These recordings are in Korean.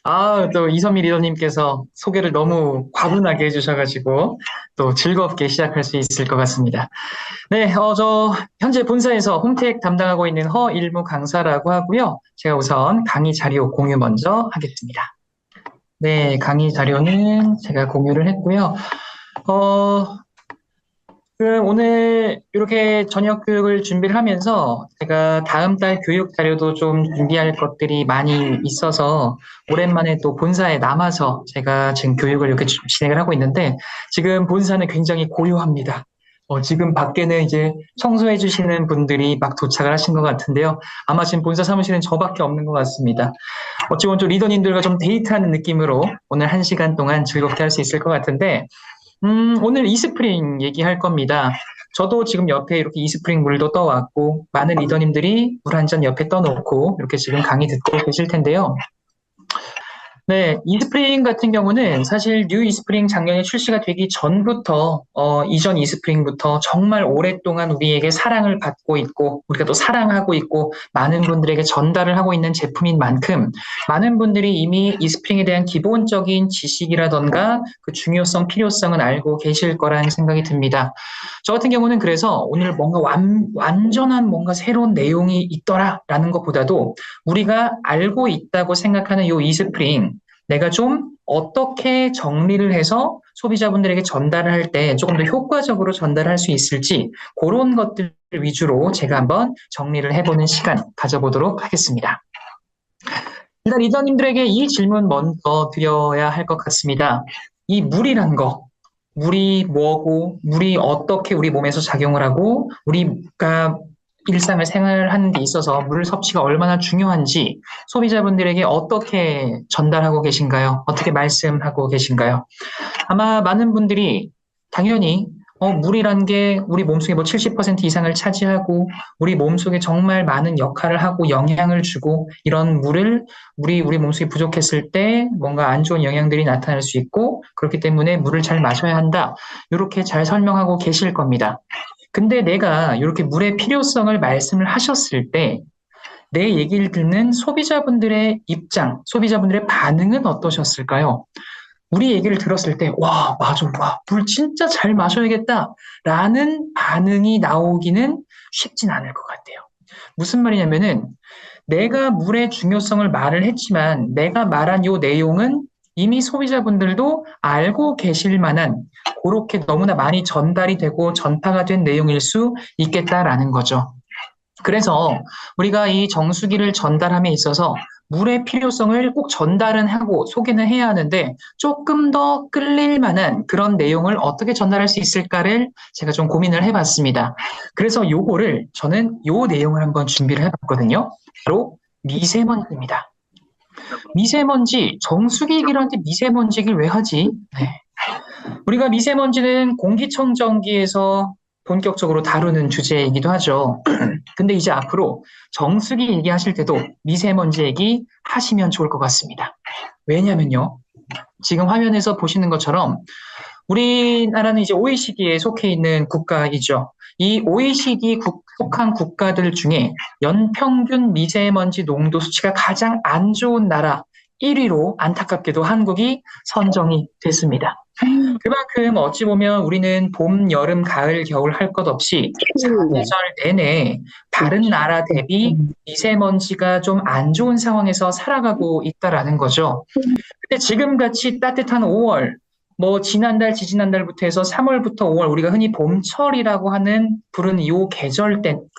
아, 또 이선미 리더님께서 소개를 너무 과분하게 해주셔가지고 또 즐겁게 시작할 수 있을 것 같습니다. 네, 저 현재 본사에서 홈택 담당하고 있는 허일무 강사라고 하고요. 제가 우선 강의 자료 공유 먼저 하겠습니다. 네, 강의 자료는 제가 공유를 했고요. 어, 오늘 이렇게 저녁 교육을 준비를 하면서 제가 다음 달 교육 자료도 좀 준비할 것들이 많이 있어서 오랜만에 또 본사에 남아서 제가 지금 교육을 이렇게 진행을 하고 있는데 지금 본사는 굉장히 고요합니다. 지금 밖에는 이제 청소해 주시는 분들이 막 도착을 하신 것 같은데요. 아마 지금 본사 사무실은 저밖에 없는 것 같습니다. 어찌 보면 좀 리더님들과 좀 데이트하는 느낌으로 오늘 1시간 동안 즐겁게 할 수 있을 것 같은데 오늘 이스프링 얘기할 겁니다. 저도 지금 옆에 이렇게 이스프링 물도 떠왔고, 많은 리더님들이 물 한 잔 옆에 떠놓고 이렇게 지금 강의 듣고 계실 텐데요. 네, 이스프링 같은 경우는 사실 뉴 이스프링 작년에 출시가 되기 전부터 이전 이스프링부터 정말 오랫동안 우리에게 사랑을 받고 있고 우리가 또 사랑하고 있고 많은 분들에게 전달을 하고 있는 제품인 만큼 많은 분들이 이미 이스프링에 대한 기본적인 지식이라던가 그 중요성, 필요성은 알고 계실 거라는 생각이 듭니다. 저 같은 경우는 그래서 오늘 뭔가 완전한 뭔가 새로운 내용이 있더라라는 것보다도 우리가 알고 있다고 생각하는 요 이스프링 내가 좀 어떻게 정리를 해서 소비자분들에게 전달을 할 때 조금 더 효과적으로 전달할 수 있을지 그런 것들 위주로 제가 한번 정리를 해보는 시간 가져보도록 하겠습니다. 일단 리더님들에게 이 질문 먼저 드려야 할 것 같습니다. 이 물이란 거, 물이 뭐고, 물이 어떻게 우리 몸에서 작용을 하고, 우리가 일상을 생활하는 데 있어서 물 섭취가 얼마나 중요한지 소비자분들에게 어떻게 전달하고 계신가요? 어떻게 말씀하고 계신가요? 아마 많은 분들이 당연히 물이란 게 우리 몸속에 뭐 70% 이상을 차지하고 우리 몸속에 정말 많은 역할을 하고 영향을 주고 이런 물이 우리 몸속에 부족했을 때 뭔가 안 좋은 영향들이 나타날 수 있고 그렇기 때문에 물을 잘 마셔야 한다. 이렇게 잘 설명하고 계실 겁니다. 근데 내가 이렇게 물의 필요성을 말씀을 하셨을 때 내 얘기를 듣는 소비자분들의 입장, 소비자분들의 반응은 어떠셨을까요? 우리 얘기를 들었을 때, 와, 맞아, 와, 물 진짜 잘 마셔야겠다, 라는 반응이 나오기는 쉽진 않을 것 같아요. 무슨 말이냐면은, 내가 물의 중요성을 말을 했지만, 내가 말한 요 내용은 이미 소비자분들도 알고 계실 만한, 그렇게 너무나 많이 전달이 되고 전파가 된 내용일 수 있겠다라는 거죠. 그래서 우리가 이 정수기를 전달함에 있어서 물의 필요성을 꼭 전달은 하고 소개는 해야 하는데 조금 더 끌릴 만한 그런 내용을 어떻게 전달할 수 있을까를 제가 좀 고민을 해봤습니다. 그래서 요거를 저는 요 내용을 한번 준비를 해봤거든요. 바로 미세먼지입니다. 미세먼지, 정수기 얘기를 하는데 미세먼지 얘기를 왜 하지? 네. 우리가 미세먼지는 공기청정기에서 본격적으로 다루는 주제이기도 하죠. 근데 이제 앞으로 정수기 얘기하실 때도 미세먼지 얘기 하시면 좋을 것 같습니다. 왜냐면요. 지금 화면에서 보시는 것처럼 우리나라는 이제 OECD에 속해 있는 국가이죠. 이 OECD 속한 국가들 중에 연평균 미세먼지 농도 수치가 가장 안 좋은 나라 1위로 안타깝게도 한국이 선정이 됐습니다. 그만큼 어찌 보면 우리는 봄, 여름, 가을, 겨울 할 것 없이 사계절 내내 다른 나라 대비 미세먼지가 좀 안 좋은 상황에서 살아가고 있다라는 거죠. 근데 지금같이 따뜻한 5월, 뭐 지난달, 지지난달부터 해서 3월부터 5월 우리가 흔히 봄철이라고 부르는 이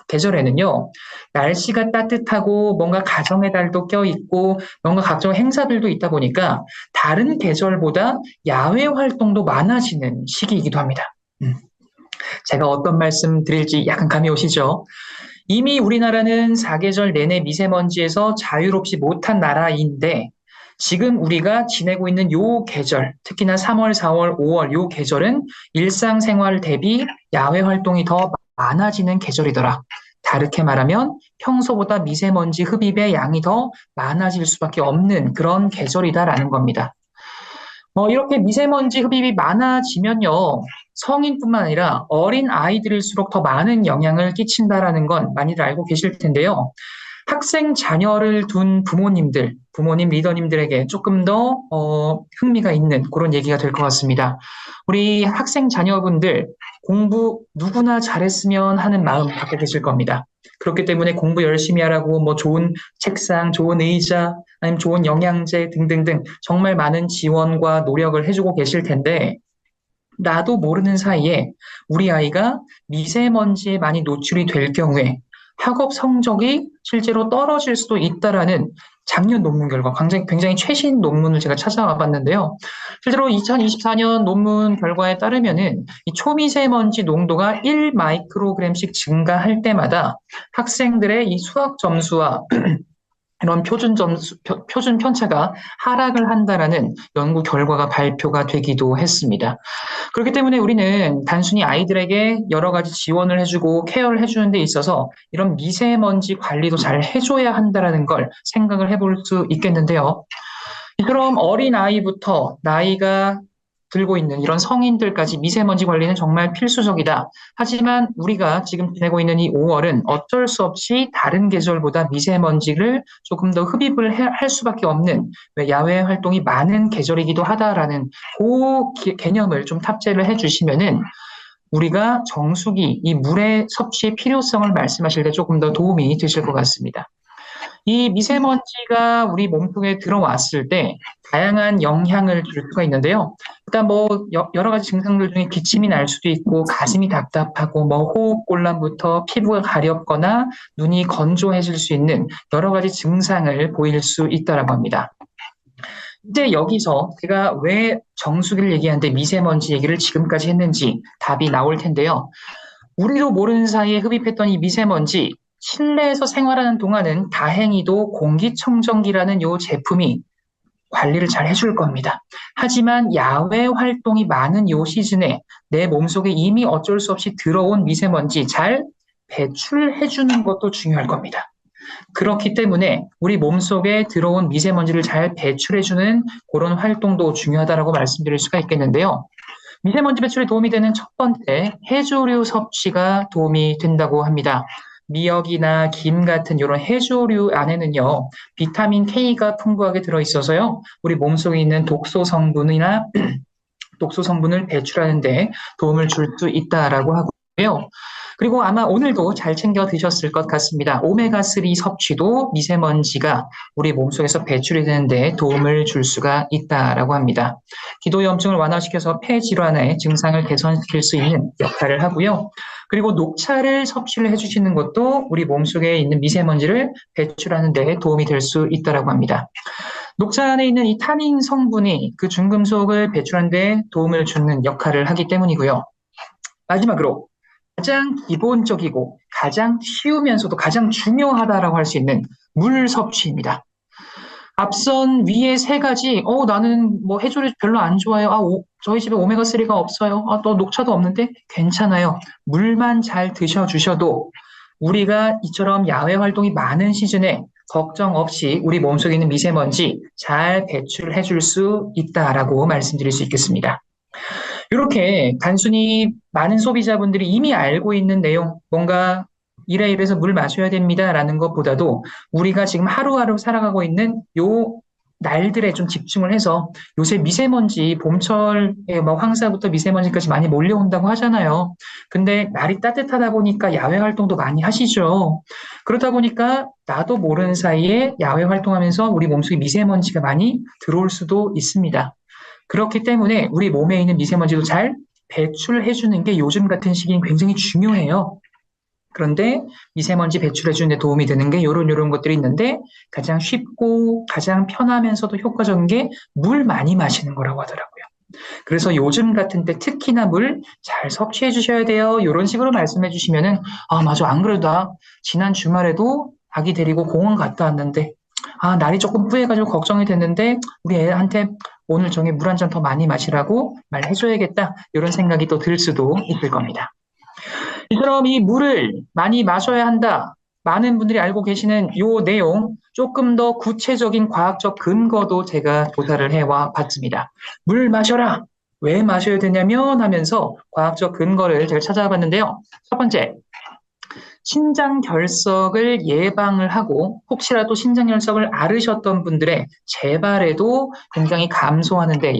계절에는요. 날씨가 따뜻하고 뭔가 가정의 달도 껴있고 뭔가 각종 행사들도 있다 보니까 다른 계절보다 야외 활동도 많아지는 시기이기도 합니다. 제가 어떤 말씀 드릴지 약간 감이 오시죠? 이미 우리나라는 사계절 내내 미세먼지에서 자유롭지 못한 나라인데 지금 우리가 지내고 있는 요 계절, 특히나 3월, 4월, 5월 요 계절은 일상생활 대비 야외 활동이 더 많아지는 계절이더라. 다르게 말하면 평소보다 미세먼지 흡입의 양이 더 많아질 수밖에 없는 그런 계절이다라는 겁니다. 이렇게 미세먼지 흡입이 많아지면요. 성인뿐만 아니라 어린 아이들일수록 더 많은 영향을 끼친다라는 건 많이들 알고 계실 텐데요. 학생 자녀를 둔 부모님 리더님들에게 조금 더 흥미가 있는 그런 얘기가 될 것 같습니다. 우리 학생 자녀분들 공부 누구나 잘했으면 하는 마음 갖고 계실 겁니다. 그렇기 때문에 공부 열심히 하라고 뭐 좋은 책상, 좋은 의자, 아니면 좋은 영양제 등등등 정말 많은 지원과 노력을 해주고 계실 텐데 나도 모르는 사이에 우리 아이가 미세먼지에 많이 노출이 될 경우에 학업 성적이 실제로 떨어질 수도 있다라는 작년 논문 결과, 굉장히 최신 논문을 제가 찾아와 봤는데요. 실제로 2024년 논문 결과에 따르면은 이 초미세먼지 농도가 1 마이크로그램씩 증가할 때마다 학생들의 이 수학 점수와 이런 표준 편차가 하락을 한다라는 연구 결과가 발표가 되기도 했습니다. 그렇기 때문에 우리는 단순히 아이들에게 여러 가지 지원을 해주고 케어를 해주는 데 있어서 이런 미세먼지 관리도 잘 해줘야 한다라는 걸 생각을 해볼 수 있겠는데요. 그럼 어린 아이부터 나이가 들고 있는 이런 성인들까지 미세먼지 관리는 정말 필수적이다. 하지만 우리가 지금 지내고 있는 이 5월은 어쩔 수 없이 다른 계절보다 미세먼지를 조금 더 흡입을 할 수밖에 없는 야외 활동이 많은 계절이기도 하다라는 그 개념을 좀 탑재를 해주시면은 우리가 정수기, 이 물의 섭취의 필요성을 말씀하실 때 조금 더 도움이 되실 것 같습니다. 이 미세먼지가 우리 몸속에 들어왔을 때 다양한 영향을 줄 수가 있는데요. 일단 뭐 여러 가지 증상들 중에 기침이 날 수도 있고 가슴이 답답하고 뭐 호흡곤란부터 피부가 가렵거나 눈이 건조해질 수 있는 여러 가지 증상을 보일 수 있다라고 합니다. 이제 여기서 제가 왜 정수기를 얘기하는데 미세먼지 얘기를 지금까지 했는지 답이 나올 텐데요. 우리도 모르는 사이에 흡입했던 이 미세먼지 실내에서 생활하는 동안은 다행히도 공기청정기라는 요 제품이 관리를 잘 해줄 겁니다. 하지만 야외 활동이 많은 요 시즌에 내 몸속에 이미 어쩔 수 없이 들어온 미세먼지 잘 배출해주는 것도 중요할 겁니다. 그렇기 때문에 우리 몸속에 들어온 미세먼지를 잘 배출해주는 그런 활동도 중요하다고 말씀드릴 수가 있겠는데요. 미세먼지 배출에 도움이 되는 첫 번째, 해조류 섭취가 도움이 된다고 합니다. 미역이나 김 같은 이런 해조류 안에는요, 비타민 K가 풍부하게 들어있어서요, 우리 몸속에 있는 독소 성분을 배출하는 데 도움을 줄 수 있다라고 하고요. 그리고 아마 오늘도 잘 챙겨 드셨을 것 같습니다. 오메가3 섭취도 미세먼지가 우리 몸속에서 배출이 되는데 도움을 줄 수가 있다라고 합니다. 기도염증을 완화시켜서 폐 질환의 증상을 개선시킬 수 있는 역할을 하고요. 그리고 녹차를 섭취를 해주시는 것도 우리 몸속에 있는 미세먼지를 배출하는 데 도움이 될 수 있다라고 합니다. 녹차 안에 있는 이 타닌 성분이 그 중금속을 배출하는 데 도움을 주는 역할을 하기 때문이고요. 마지막으로 가장 기본적이고 가장 쉬우면서도 가장 중요하다라고 할 수 있는 물 섭취입니다. 앞선 위에 세 가지, 나는 뭐 해조류 별로 안 좋아해요. 저희 집에 오메가3가 없어요. 또 녹차도 없는데 괜찮아요. 물만 잘 드셔주셔도 우리가 이처럼 야외 활동이 많은 시즌에 걱정 없이 우리 몸속에 있는 미세먼지 잘 배출해 줄 수 있다라고 말씀드릴 수 있겠습니다. 이렇게 단순히 많은 소비자분들이 이미 알고 있는 내용, 뭔가 이래서 물 마셔야 됩니다라는 것보다도 우리가 지금 하루하루 살아가고 있는 요 날들에 좀 집중을 해서 요새 미세먼지, 봄철에 뭐 황사부터 미세먼지까지 많이 몰려온다고 하잖아요. 근데 날이 따뜻하다 보니까 야외 활동도 많이 하시죠. 그러다 보니까 나도 모르는 사이에 야외 활동하면서 우리 몸속에 미세먼지가 많이 들어올 수도 있습니다. 그렇기 때문에 우리 몸에 있는 미세먼지도 잘 배출해주는 게 요즘 같은 시기는 굉장히 중요해요. 그런데 미세먼지 배출해주는 데 도움이 되는 게 요런 것들이 있는데 가장 쉽고 가장 편하면서도 효과적인 게 물 많이 마시는 거라고 하더라고요. 그래서 요즘 같은 때 특히나 물 잘 섭취해 주셔야 돼요. 이런 식으로 말씀해 주시면은 맞아, 안 그래도 나 지난 주말에도 아기 데리고 공원 갔다 왔는데 날이 조금 뿌해가지고 걱정이 됐는데 우리 애한테 오늘 저녁에 물 한 잔 더 많이 마시라고 말해줘야겠다. 이런 생각이 또 들 수도 있을 겁니다. 이처럼 이 물을 많이 마셔야 한다. 많은 분들이 알고 계시는 이 내용 조금 더 구체적인 과학적 근거도 제가 조사를 해와 봤습니다. 물 마셔라. 왜 마셔야 되냐면 하면서 과학적 근거를 제가 찾아봤는데요. 첫 번째, 신장 결석을 예방을 하고 혹시라도 신장 결석을 앓으셨던 분들의 재발에도 굉장히 감소하는 데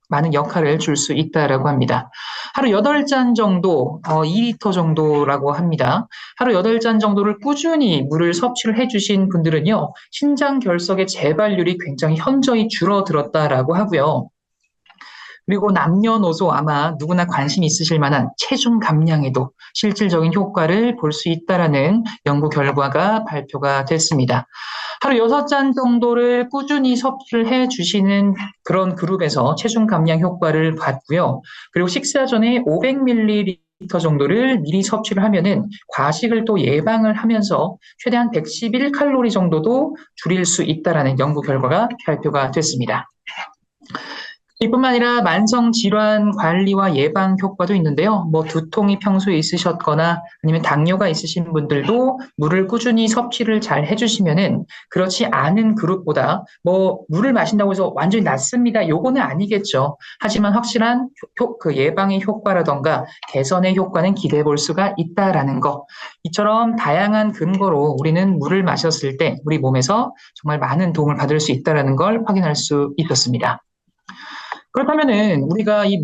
많은 역할을 줄 수 있다라고 합니다. 하루 8잔 정도, 2리터 정도라고 합니다. 하루 8잔 정도를 꾸준히 물을 섭취를 해주신 분들은요, 신장 결석의 재발률이 굉장히 현저히 줄어들었다라고 하고요. 그리고 남녀노소 아마 누구나 관심 있으실 만한 체중 감량에도 실질적인 효과를 볼 수 있다라는 연구 결과가 발표가 됐습니다. 하루 6잔 정도를 꾸준히 섭취를 해 주시는 그런 그룹에서 체중 감량 효과를 봤고요. 그리고 식사 전에 500ml 정도를 미리 섭취를 하면은 과식을 또 예방을 하면서 최대한 111칼로리 정도도 줄일 수 있다라는 연구 결과가 발표가 됐습니다. 이뿐만 아니라 만성 질환 관리와 예방 효과도 있는데요. 두통이 평소에 있으셨거나 아니면 당뇨가 있으신 분들도 물을 꾸준히 섭취를 잘 해주시면은 그렇지 않은 그룹보다 물을 마신다고 해서 완전히 낫습니다. 요거는 아니겠죠. 하지만 확실한 그 예방의 효과라던가 개선의 효과는 기대해 볼 수가 있다라는 거. 이처럼 다양한 근거로 우리는 물을 마셨을 때 우리 몸에서 정말 많은 도움을 받을 수 있다라는 걸 확인할 수 있었습니다. 그렇다면은 우리가 이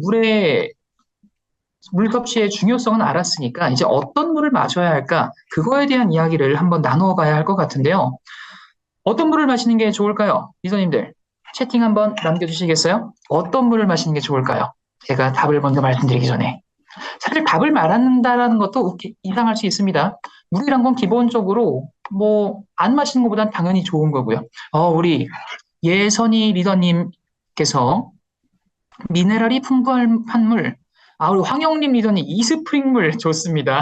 물 섭취의 중요성은 알았으니까 이제 어떤 물을 마셔야 할까? 그거에 대한 이야기를 한번 나누어 봐야 할 것 같은데요. 어떤 물을 마시는 게 좋을까요? 리더님들, 채팅 한번 남겨주시겠어요? 어떤 물을 마시는 게 좋을까요? 제가 답을 먼저 말씀드리기 전에. 사실 답을 말한다라는 것도 이상할 수 있습니다. 물이란 건 기본적으로 안 마시는 것보단 당연히 좋은 거고요. 우리 예선이 리더님께서 미네랄이 풍부한 물, 우리 황영림 리더님 이스프링물 좋습니다.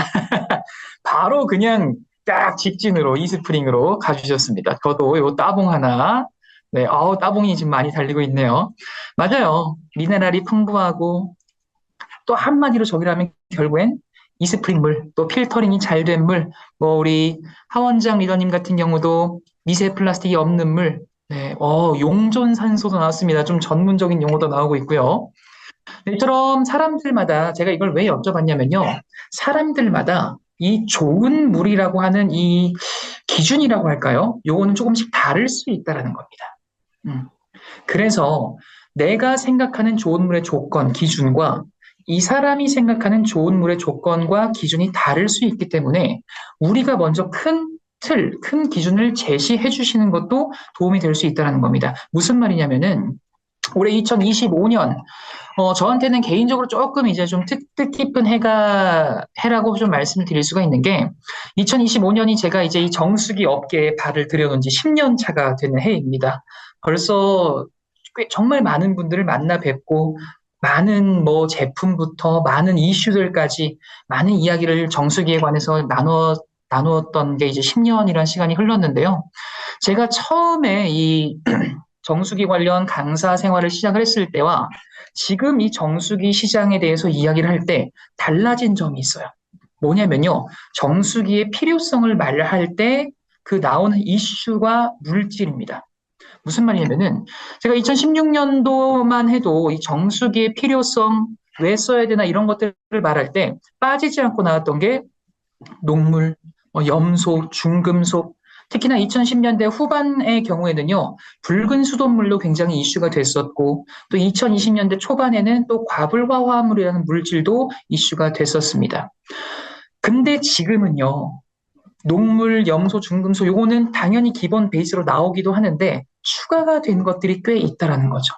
바로 그냥 딱 직진으로 이스프링으로 가주셨습니다. 저도 요 따봉 하나, 네, 따봉이 지금 많이 달리고 있네요. 맞아요. 미네랄이 풍부하고 또 한마디로 정의하면 결국엔 이스프링물, 또 필터링이 잘 된 물, 우리 하원장 리더님 같은 경우도 미세 플라스틱이 없는 물, 네, 용존산소도 나왔습니다. 좀 전문적인 용어도 나오고 있고요. 이처럼 사람들마다 제가 이걸 왜 여쭤봤냐면요. 사람들마다 이 좋은 물이라고 하는 이 기준이라고 할까요? 요거는 조금씩 다를 수 있다는 겁니다. 그래서 내가 생각하는 좋은 물의 조건, 기준과 이 사람이 생각하는 좋은 물의 조건과 기준이 다를 수 있기 때문에 우리가 먼저 큰 기준을 제시해 주시는 것도 도움이 될 수 있다는 겁니다. 무슨 말이냐면은 올해 2025년 저한테는 개인적으로 조금 이제 좀 뜻깊은 해라고 좀 말씀을 드릴 수가 있는 게 2025년이 제가 이제 이 정수기 업계에 발을 들여놓은 지 10년 차가 되는 해입니다. 벌써 정말 많은 분들을 만나 뵙고 많은 제품부터 많은 이슈들까지 많은 이야기를 정수기에 관해서 나누었던 게 이제 10년이라는 시간이 흘렀는데요. 제가 처음에 이 정수기 관련 강사 생활을 시작을 했을 때와 지금 이 정수기 시장에 대해서 이야기를 할 때 달라진 점이 있어요. 뭐냐면요. 정수기의 필요성을 말할 때 그 나오는 이슈가 물질입니다. 무슨 말이냐면은 제가 2016년도만 해도 이 정수기의 필요성 왜 써야 되나 이런 것들을 말할 때 빠지지 않고 나왔던 게 녹물, 염소, 중금속, 특히나 2010년대 후반의 경우에는요, 붉은 수돗물로 굉장히 이슈가 됐었고, 또 2020년대 초반에는 또 과불화화합물이라는 물질도 이슈가 됐었습니다. 근데 지금은요, 녹물, 염소, 중금속, 요거는 당연히 기본 베이스로 나오기도 하는데, 추가가 된 것들이 꽤 있다라는 거죠.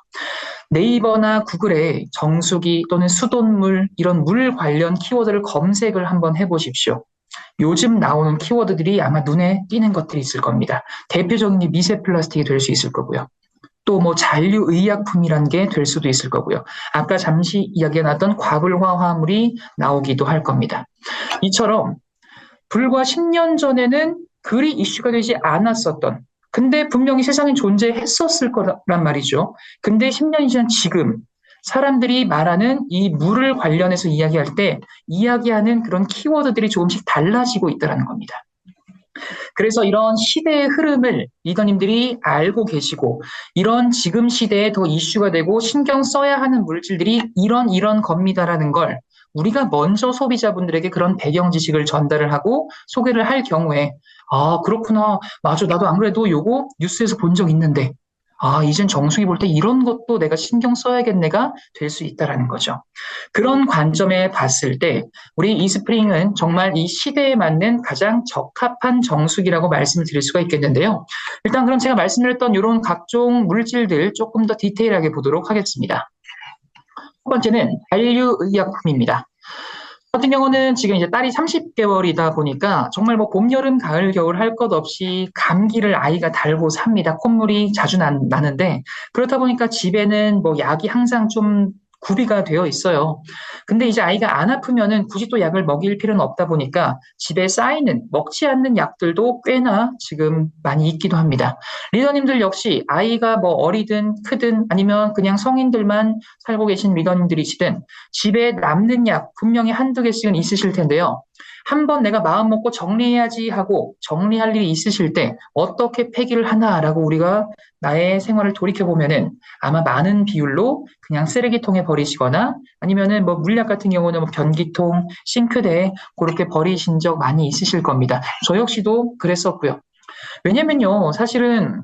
네이버나 구글에 정수기 또는 수돗물, 이런 물 관련 키워드를 검색을 한번 해보십시오. 요즘 나오는 키워드들이 아마 눈에 띄는 것들이 있을 겁니다. 대표적인 게 미세 플라스틱이 될 수 있을 거고요. 또 잔류의약품이란 게 될 수도 있을 거고요. 아까 잠시 이야기가 나왔던 과불화 화합물이 나오기도 할 겁니다. 이처럼 불과 10년 전에는 그리 이슈가 되지 않았었던, 근데 분명히 세상에 존재했었을 거란 말이죠. 근데 10년이 지난 지금 사람들이 말하는 이 물을 관련해서 이야기할 때 이야기하는 그런 키워드들이 조금씩 달라지고 있다는 겁니다. 그래서 이런 시대의 흐름을 리더님들이 알고 계시고 이런 지금 시대에 더 이슈가 되고 신경 써야 하는 물질들이 이런 겁니다라는 걸 우리가 먼저 소비자분들에게 그런 배경 지식을 전달을 하고 소개를 할 경우에 아, 그렇구나. 맞아. 나도 안 그래도 요거 뉴스에서 본 적 있는데 아, 이젠 정수기 볼 때 이런 것도 내가 신경 써야겠네가 될 수 있다라는 거죠. 그런 관점에 봤을 때 우리 이스프링은 정말 이 시대에 맞는 가장 적합한 정수기라고 말씀을 드릴 수가 있겠는데요. 일단 그럼 제가 말씀드렸던 이런 각종 물질들 조금 더 디테일하게 보도록 하겠습니다. 첫 번째는 잔류의약품입니다. 같은 경우는 지금 이제 딸이 30개월이다 보니까 정말 뭐 봄, 여름, 가을, 겨울 할 것 없이 감기를 아이가 달고 삽니다. 콧물이 자주 나는데 그렇다 보니까 집에는 뭐 약이 항상 좀 구비가 되어 있어요. 근데 이제 아이가 안 아프면은 굳이 또 약을 먹일 필요는 없다 보니까 집에 쌓이는 먹지 않는 약들도 꽤나 지금 많이 있기도 합니다. 리더님들 역시 아이가 뭐 어리든 크든 아니면 그냥 성인들만 살고 계신 리더님들이시든 집에 남는 약 분명히 한두 개씩은 있으실 텐데요. 한번 내가 마음 먹고 정리해야지 하고 정리할 일이 있으실 때 어떻게 폐기를 하나라고 우리가 나의 생활을 돌이켜보면은 아마 많은 비율로 그냥 쓰레기통에 버리시거나 아니면은 뭐 물약 같은 경우는 뭐 변기통, 싱크대에 그렇게 버리신 적 많이 있으실 겁니다. 저 역시도 그랬었고요. 왜냐면요, 사실은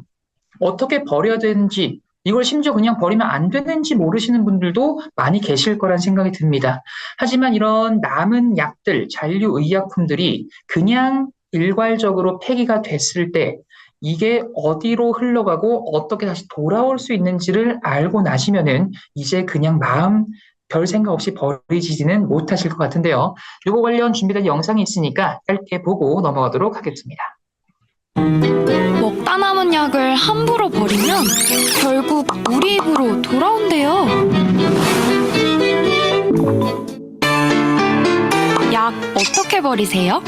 어떻게 버려야 되는지 이걸 심지어 그냥 버리면 안 되는지 모르시는 분들도 많이 계실 거란 생각이 듭니다. 하지만 이런 남은 약들, 잔류의약품들이 그냥 일괄적으로 폐기가 됐을 때 이게 어디로 흘러가고 어떻게 다시 돌아올 수 있는지를 알고 나시면은 이제 그냥 마음 별 생각 없이 버리지는 못하실 것 같은데요. 이거 관련 준비된 영상이 있으니까 짧게 보고 넘어가도록 하겠습니다. 먹다 남은 약을 함부로 버리면 결국 우리 입으로 돌아온대요. 약 어떻게 버리세요?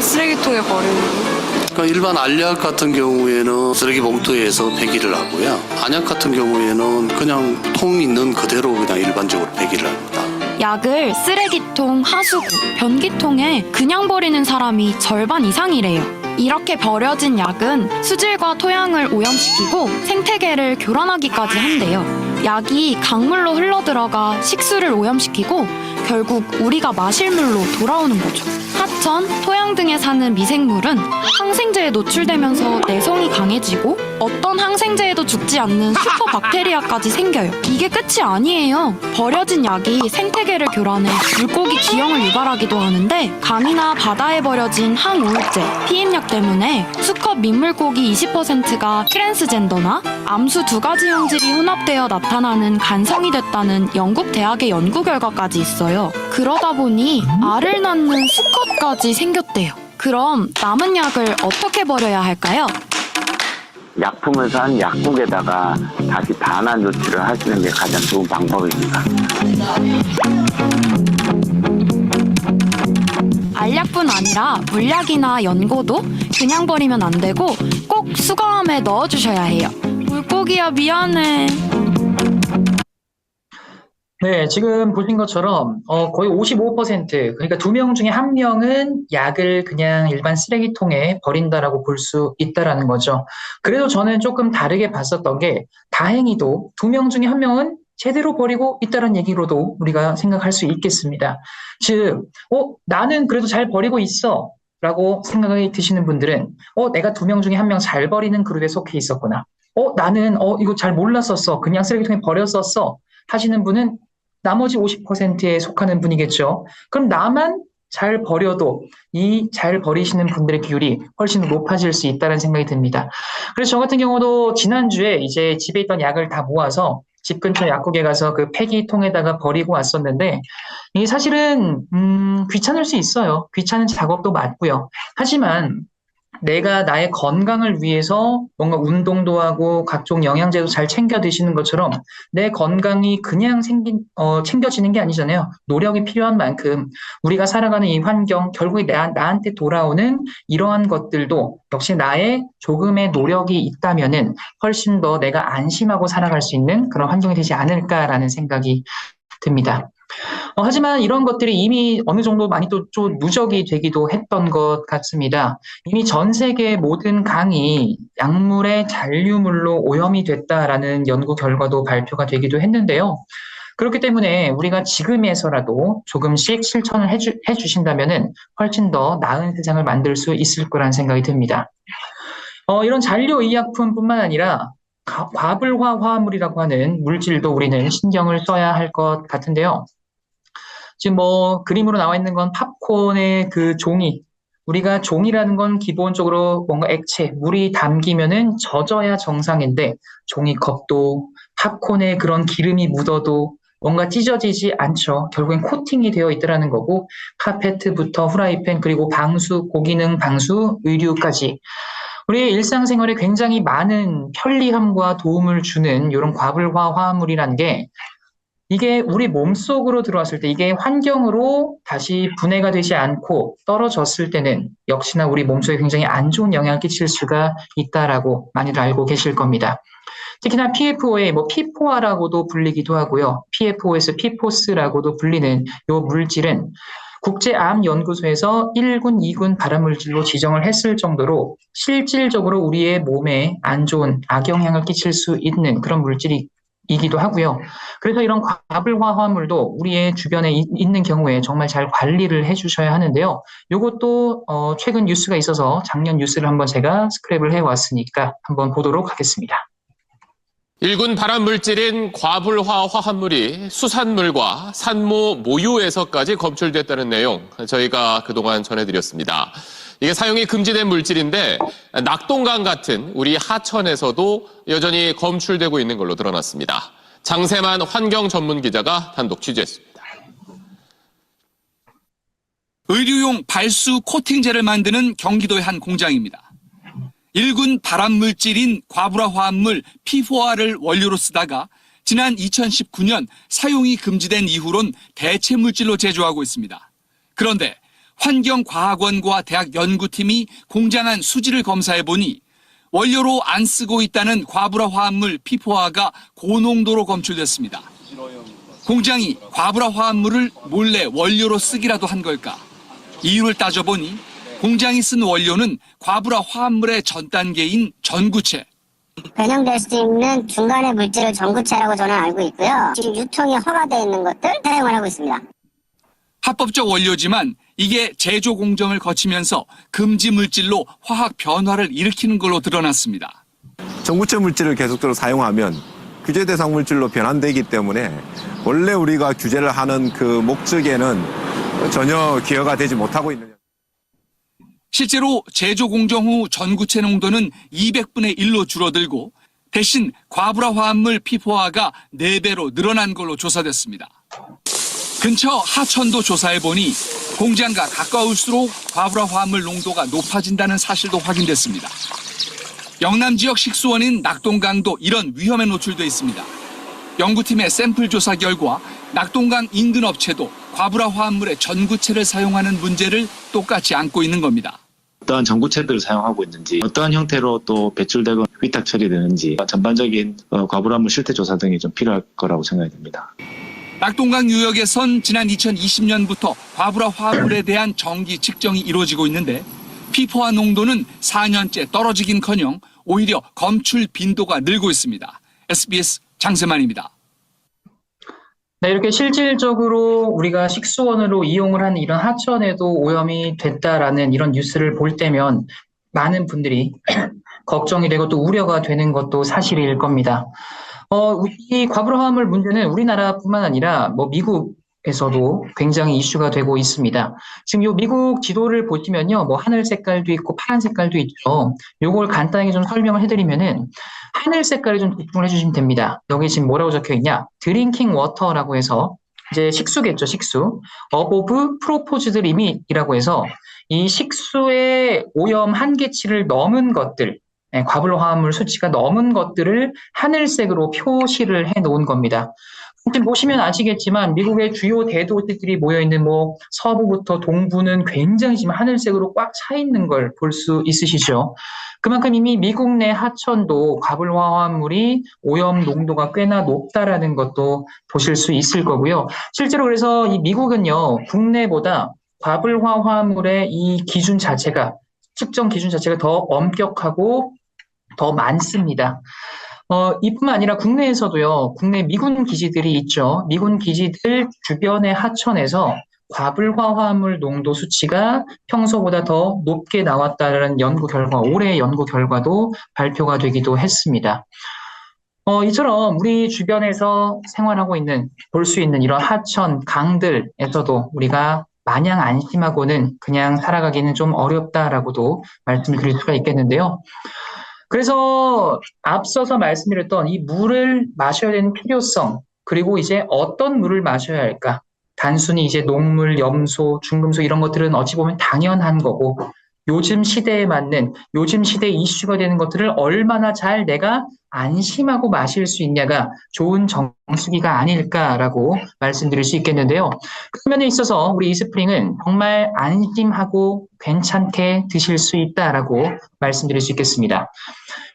쓰레기통에 버리는 거. 그러니까 일반 알약 같은 경우에는 쓰레기 봉투에서 폐기를 하고요. 안약 같은 경우에는 그냥 통 있는 그대로 그냥 일반적으로 폐기를 합니다. 약을 쓰레기통, 하수구, 변기통에 그냥 버리는 사람이 절반 이상이래요. 이렇게 버려진 약은 수질과 토양을 오염시키고 생태계를 교란하기까지 한대요. 약이 강물로 흘러들어가 식수를 오염시키고 결국 우리가 마실 물로 돌아오는 거죠. 하천, 토양 등에 사는 미생물은 항생제에 노출되면서 내성이 강해지고 어떤 항생제에도 죽지 않는 슈퍼박테리아까지 생겨요. 이게 끝이 아니에요. 버려진 약이 생태계를 교란해 물고기 기형을 유발하기도 하는데 강이나 바다에 버려진 항우울제, 피임약 때문에 수컷 민물고기 20%가 트랜스젠더나 암수 두 가지 형질이 혼합되어 나타나는 간성이 됐다는 영국 대학의 연구 결과까지 있어요. 그러다 보니 알을 낳는 수컷까지 생겼대요. 그럼 남은 약을 어떻게 버려야 할까요? 약품을 산 약국에다가 다시 반환 조치를 하시는 게 가장 좋은 방법입니다. 알약뿐 아니라 물약이나 연고도 그냥 버리면 안 되고 꼭 수거함에 넣어주셔야 해요. 물고기야 미안해. 네, 지금 보신 것처럼 거의 55%, 그러니까 2명 중에 1명은 약을 그냥 일반 쓰레기통에 버린다라고 볼 수 있다라는 거죠. 그래도 저는 조금 다르게 봤었던 게 다행히도 2명 중에 1명은 제대로 버리고 있다는 얘기로도 우리가 생각할 수 있겠습니다. 즉, 나는 그래도 잘 버리고 있어 라고 생각이 드시는 분들은 내가 2명 중에 1명 잘 버리는 그룹에 속해 있었구나. 나는 이거 잘 몰랐었어. 그냥 쓰레기통에 버렸었어. 하시는 분은 나머지 50%에 속하는 분이겠죠. 그럼 나만 잘 버려도 이 잘 버리시는 분들의 비율이 훨씬 높아질 수 있다는 생각이 듭니다. 그래서 저 같은 경우도 지난주에 이제 집에 있던 약을 다 모아서 집 근처 약국에 가서 그 폐기통에다가 버리고 왔었는데 이게 사실은 귀찮을 수 있어요. 귀찮은 작업도 맞고요. 하지만 내가 나의 건강을 위해서 뭔가 운동도 하고 각종 영양제도 잘 챙겨 드시는 것처럼 내 건강이 그냥 챙겨지는 게 아니잖아요. 노력이 필요한 만큼 우리가 살아가는 이 환경, 결국에 나한테 돌아오는 이러한 것들도 역시 나의 조금의 노력이 있다면은 훨씬 더 내가 안심하고 살아갈 수 있는 그런 환경이 되지 않을까라는 생각이 듭니다. 하지만 이런 것들이 이미 어느 정도 많이 또 좀 누적이 되기도 했던 것 같습니다. 이미 전 세계 모든 강이 약물의 잔류물로 오염이 됐다라는 연구 결과도 발표가 되기도 했는데요. 그렇기 때문에 우리가 지금에서라도 조금씩 실천을 해주신다면은 훨씬 더 나은 세상을 만들 수 있을 거라는 생각이 듭니다. 이런 잔류의약품뿐만 아니라 과불화 화합물이라고 하는 물질도 우리는 신경을 써야 할 것 같은데요. 지금 그림으로 나와 있는 건 팝콘의 그 종이. 우리가 종이라는 건 기본적으로 뭔가 액체, 물이 담기면은 젖어야 정상인데 종이컵도 팝콘에 그런 기름이 묻어도 뭔가 찢어지지 않죠. 결국엔 코팅이 되어 있더라는 거고 카페트부터 후라이팬 그리고 방수, 고기능 방수, 의류까지 우리의 일상생활에 굉장히 많은 편리함과 도움을 주는 이런 과불화 화합물이라는 게 이게 우리 몸속으로 들어왔을 때 이게 환경으로 다시 분해가 되지 않고 떨어졌을 때는 역시나 우리 몸속에 굉장히 안 좋은 영향을 끼칠 수가 있다라고 많이들 알고 계실 겁니다. 특히나 PFOA, PFOA라고도 불리기도 하고요. PFOS, PFOS라고도 불리는 이 물질은 국제암연구소에서 1군, 2군 발암물질로 지정을 했을 정도로 실질적으로 우리의 몸에 안 좋은 악영향을 끼칠 수 있는 그런 물질이기도 하고요. 그래서 이런 과불화 화합물도 우리의 주변에 있는 경우에 정말 잘 관리를 해주셔야 하는데요. 이것도 최근 뉴스가 있어서 작년 뉴스를 한번 제가 스크랩을 해왔으니까 한번 보도록 하겠습니다. 1군 발암 물질인 과불화 화합물이 수산물과 산모 모유에서까지 검출됐다는 내용 저희가 그동안 전해드렸습니다. 이게 사용이 금지된 물질인데 낙동강 같은 우리 하천에서도 여전히 검출되고 있는 걸로 드러났습니다. 장세만 환경 전문 기자가 단독 취재했습니다. 의류용 발수 코팅제를 만드는 경기도의 한 공장입니다. 1군 발암물질인 과불화 화합물 PFOA를 원료로 쓰다가 지난 2019년 사용이 금지된 이후론 대체 물질로 제조하고 있습니다. 그런데 환경과학원과 대학 연구팀이 공장 안 수질을 검사해 보니 원료로 안 쓰고 있다는 과불화 화합물 PFOA가 고농도로 검출됐습니다. 공장이 과불화 화합물을 몰래 원료로 쓰기라도 한 걸까? 이유를 따져보니 공장이 쓴 원료는 과불화 화합물의 전 단계인 전구체. 변형될 수 있는 중간의 물질을 전구체라고 저는 알고 있고요. 지금 유통이 허가되어 있는 것들 사용을 하고 있습니다. 합법적 원료지만 이게 제조 공정을 거치면서 금지 물질로 화학 변화를 일으키는 걸로 드러났습니다. 전구체 물질을 계속적으로 사용하면 규제 대상 물질로 변환되기 때문에 원래 우리가 규제를 하는 그 목적에는 전혀 기여가 되지 못하고 있는. 실제로 제조 공정 후 전구체 농도는 200분의 1로 줄어들고 대신 과불화 화합물 PFOA가 4배로 늘어난 걸로 조사됐습니다. 근처 하천도 조사해보니 공장과 가까울수록 과불화 화합물 농도가 높아진다는 사실도 확인됐습니다. 영남 지역 식수원인 낙동강도 이런 위험에 노출돼 있습니다. 연구팀의 샘플 조사 결과 낙동강 인근 업체도 과불화 화합물의 전구체를 사용하는 문제를 똑같이 안고 있는 겁니다. 어떠한 전구체들을 사용하고 있는지, 어떠한 형태로 또 배출되고 위탁 처리되는지 전반적인 과불화물 실태 조사 등이 좀 필요할 거라고 생각이 듭니다. 낙동강 유역에선 지난 2020년부터 과불화 화합물에 대한 정기 측정이 이루어지고 있는데 PFOA 농도는 4년째 떨어지긴커녕 오히려 검출 빈도가 늘고 있습니다. SBS 장세만입니다. 네, 이렇게 실질적으로 우리가 식수원으로 이용을 하는 이런 하천에도 오염이 됐다라는 이런 뉴스를 볼 때면 많은 분들이 걱정이 되고 또 우려가 되는 것도 사실일 겁니다. 이 과불화 화합물 문제는 우리나라뿐만 아니라 미국에서도 굉장히 이슈가 되고 있습니다. 지금 요 미국 지도를 보시면요, 하늘 색깔도 있고 파란 색깔도 있죠. 요걸 간단하게 좀 설명을 해드리면은 하늘 색깔에 좀 집중을 해주시면 됩니다. 여기 지금 뭐라고 적혀 있냐? 드링킹 워터라고 해서 이제 식수겠죠, 식수. above proposed limit이라고 해서 이 식수의 오염 한계치를 넘은 것들, 과불화 화합물 수치가 넘은 것들을 하늘색으로 표시를 해 놓은 겁니다. 지금 보시면 아시겠지만 미국의 주요 대도시들이 모여있는 서부부터 동부는 굉장히 지금 하늘색으로 꽉 차 있는 걸 볼 수 있으시죠. 그만큼 이미 미국 내 하천도 과불화 화합물이 오염 농도가 꽤나 높다라는 것도 보실 수 있을 거고요. 실제로 그래서 이 미국은요, 국내보다 과불화 화합물의 이 기준 자체가, 측정 기준 자체가 더 엄격하고 더 많습니다. 이뿐만 아니라 국내에서도요, 국내 미군 기지들이 있죠. 미군 기지들 주변의 하천에서 과불화 화합물 농도 수치가 평소보다 더 높게 나왔다는 연구 결과, 올해 연구 결과도 발표가 되기도 했습니다. 이처럼 우리 주변에서 생활하고 있는, 볼 수 있는 이런 하천, 강들에서도 우리가 마냥 안심하고는 그냥 살아가기는 좀 어렵다라고도 말씀을 드릴 수가 있겠는데요. 그래서 앞서서 말씀드렸던 이 물을 마셔야 되는 필요성, 그리고 이제 어떤 물을 마셔야 할까? 단순히 이제 녹물, 염소, 중금속 이런 것들은 어찌 보면 당연한 거고, 요즘 시대에 맞는, 요즘 시대에 이슈가 되는 것들을 얼마나 잘 내가 안심하고 마실 수 있냐가 좋은 정수기가 아닐까라고 말씀드릴 수 있겠는데요. 그 면에 있어서 우리 이스프링은 정말 안심하고 괜찮게 드실 수 있다라고 말씀드릴 수 있겠습니다.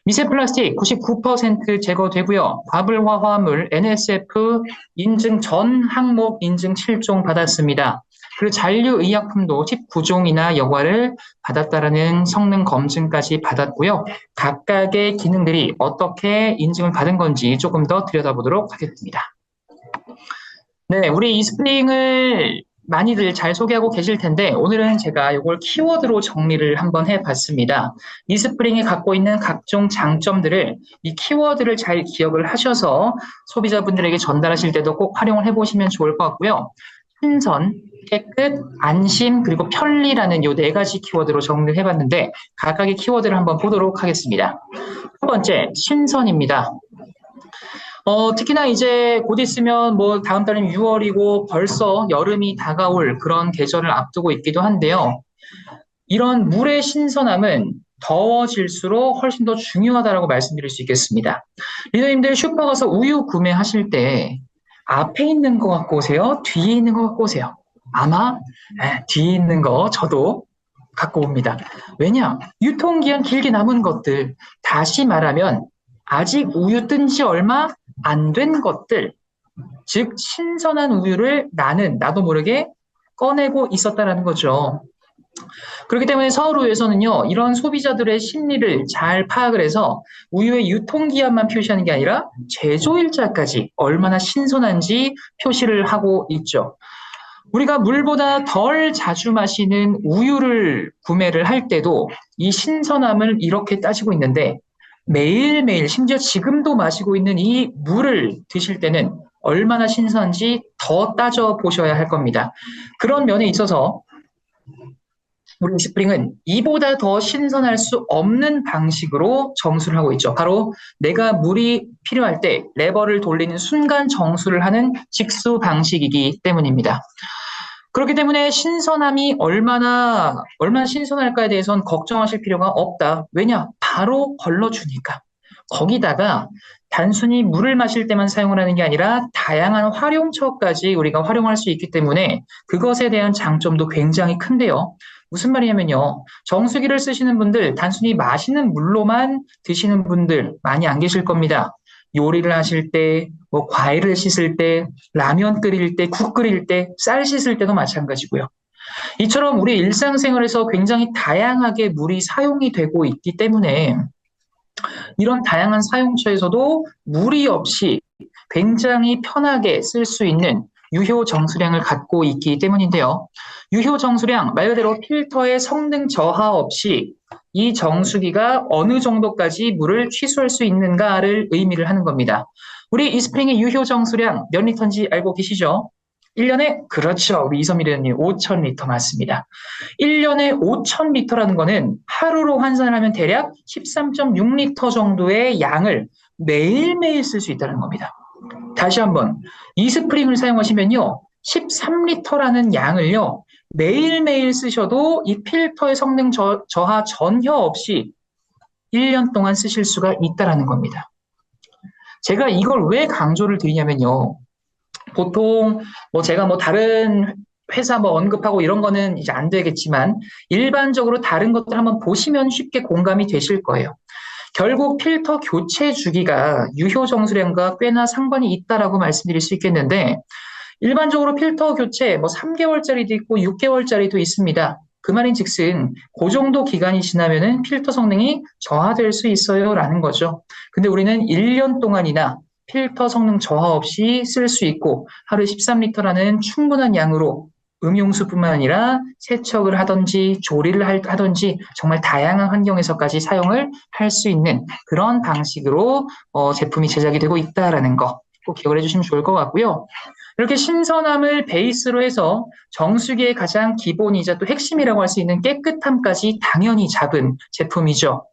미세 플라스틱 99% 제거되고요. 과불화 화합물 NSF 인증 전 항목 인증 7종 받았습니다. 그리고 잔류의약품도 19종이나 여과를 받았다라는 성능 검증까지 받았고요. 각각의 기능들이 어떻게 인증을 받은 건지 조금 더 들여다보도록 하겠습니다. 네, 우리 이스프링을 많이들 잘 소개하고 계실 텐데 오늘은 제가 이걸 키워드로 정리를 한번 해봤습니다. 이스프링이 갖고 있는 각종 장점들을 이 키워드를 잘 기억을 하셔서 소비자분들에게 전달하실 때도 꼭 활용을 해보시면 좋을 것 같고요. 신선, 깨끗, 안심, 그리고 편리라는 이 네 가지 키워드로 정리를 해봤는데 각각의 키워드를 한번 보도록 하겠습니다. 첫 번째, 신선입니다. 특히나 이제 곧 있으면 뭐 다음 달은 6월이고 벌써 여름이 다가올 그런 계절을 앞두고 있기도 한데요. 이런 물의 신선함은 더워질수록 훨씬 더 중요하다고 말씀드릴 수 있겠습니다. 리더님들 슈퍼 가서 우유 구매하실 때 앞에 있는 거 갖고 오세요? 뒤에 있는 거 갖고 오세요? 아마 뒤에 있는 거 저도 갖고 옵니다. 왜냐? 유통기한 길게 남은 것들, 다시 말하면 아직 우유 뜬 지 얼마 안 된 것들, 즉 신선한 우유를 나도 모르게 꺼내고 있었다는 거죠. 그렇기 때문에 서울우유에서는요, 이런 소비자들의 심리를 잘 파악을 해서 우유의 유통기한만 표시하는 게 아니라 제조일자까지 얼마나 신선한지 표시를 하고 있죠. 우리가 물보다 덜 자주 마시는 우유를 구매를 할 때도 이 신선함을 이렇게 따지고 있는데 매일매일 심지어 지금도 마시고 있는 이 물을 드실 때는 얼마나 신선한지 더 따져보셔야 할 겁니다. 그런 면에 있어서 우리 이스프링은 이보다 더 신선할 수 없는 방식으로 정수를 하고 있죠. 바로 내가 물이 필요할 때 레버를 돌리는 순간 정수를 하는 직수 방식이기 때문입니다. 그렇기 때문에 신선함이 얼마나 신선할까에 대해서는 걱정하실 필요가 없다. 왜냐? 바로 걸러주니까. 거기다가 단순히 물을 마실 때만 사용을 하는 게 아니라 다양한 활용처까지 우리가 활용할 수 있기 때문에 그것에 대한 장점도 굉장히 큰데요. 무슨 말이냐면요. 정수기를 쓰시는 분들, 단순히 마시는 물로만 드시는 분들 많이 안 계실 겁니다. 요리를 하실 때, 뭐 과일을 씻을 때, 라면 끓일 때, 국 끓일 때, 쌀 씻을 때도 마찬가지고요. 이처럼 우리 일상생활에서 굉장히 다양하게 물이 사용이 되고 있기 때문에 이런 다양한 사용처에서도 무리 없이 굉장히 편하게 쓸 수 있는 유효 정수량을 갖고 있기 때문인데요. 유효 정수량, 말 그대로 필터의 성능 저하 없이 이 정수기가 어느 정도까지 물을 취수할 수 있는가를 의미를 하는 겁니다. 우리 이스프링의 유효 정수량 몇 리터인지 알고 계시죠? 1년에, 그렇죠. 우리 이선미 대표님 5,000리터 맞습니다. 1년에 5,000리터라는 거는 하루로 환산을 하면 대략 13.6리터 정도의 양을 매일매일 쓸 수 있다는 겁니다. 다시 한번, 이스프링을 사용하시면요. 13리터라는 양을요. 매일매일 쓰셔도 이 필터의 성능 저하 전혀 없이 1년 동안 쓰실 수가 있다는 겁니다. 제가 이걸 왜 강조를 드리냐면요. 보통 제가 다른 회사 언급하고 이런 거는 이제 안 되겠지만 일반적으로 다른 것들 한번 보시면 쉽게 공감이 되실 거예요. 결국 필터 교체 주기가 유효 정수량과 꽤나 상관이 있다라고 말씀드릴 수 있겠는데 일반적으로 필터 교체 3개월짜리도 있고 6개월짜리도 있습니다. 그 말인즉슨 그 정도 기간이 지나면은 필터 성능이 저하될 수 있어요라는 거죠. 근데 우리는 1년 동안이나 필터 성능 저하 없이 쓸 수 있고 하루에 13리터라는 충분한 양으로 음용수뿐만 아니라 세척을 하든지 조리를 하든지 정말 다양한 환경에서까지 사용을 할 수 있는 그런 방식으로 제품이 제작이 되고 있다라는 거 꼭 기억을 해주시면 좋을 것 같고요. 이렇게 신선함을 베이스로 해서 정수기의 가장 기본이자 또 핵심이라고 할 수 있는 깨끗함까지 당연히 잡은 제품이죠.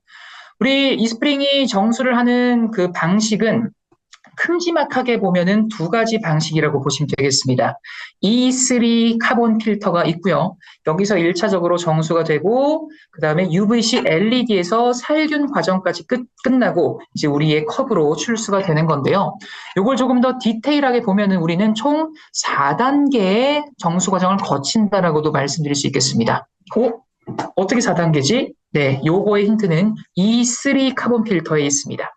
우리 이스프링이 정수를 하는 그 방식은 큼지막하게 보면은 두 가지 방식이라고 보시면 되겠습니다. E3 카본 필터가 있고요. 여기서 1차적으로 정수가 되고 그 다음에 UVC LED에서 살균 과정까지 끝나고 이제 우리의 컵으로 출수가 되는 건데요. 이걸 조금 더 디테일하게 보면은 우리는 총 4단계의 정수 과정을 거친다라고도 말씀드릴 수 있겠습니다. 어떻게 4단계지? 네, 요거의 힌트는 E3 카본 필터에 있습니다.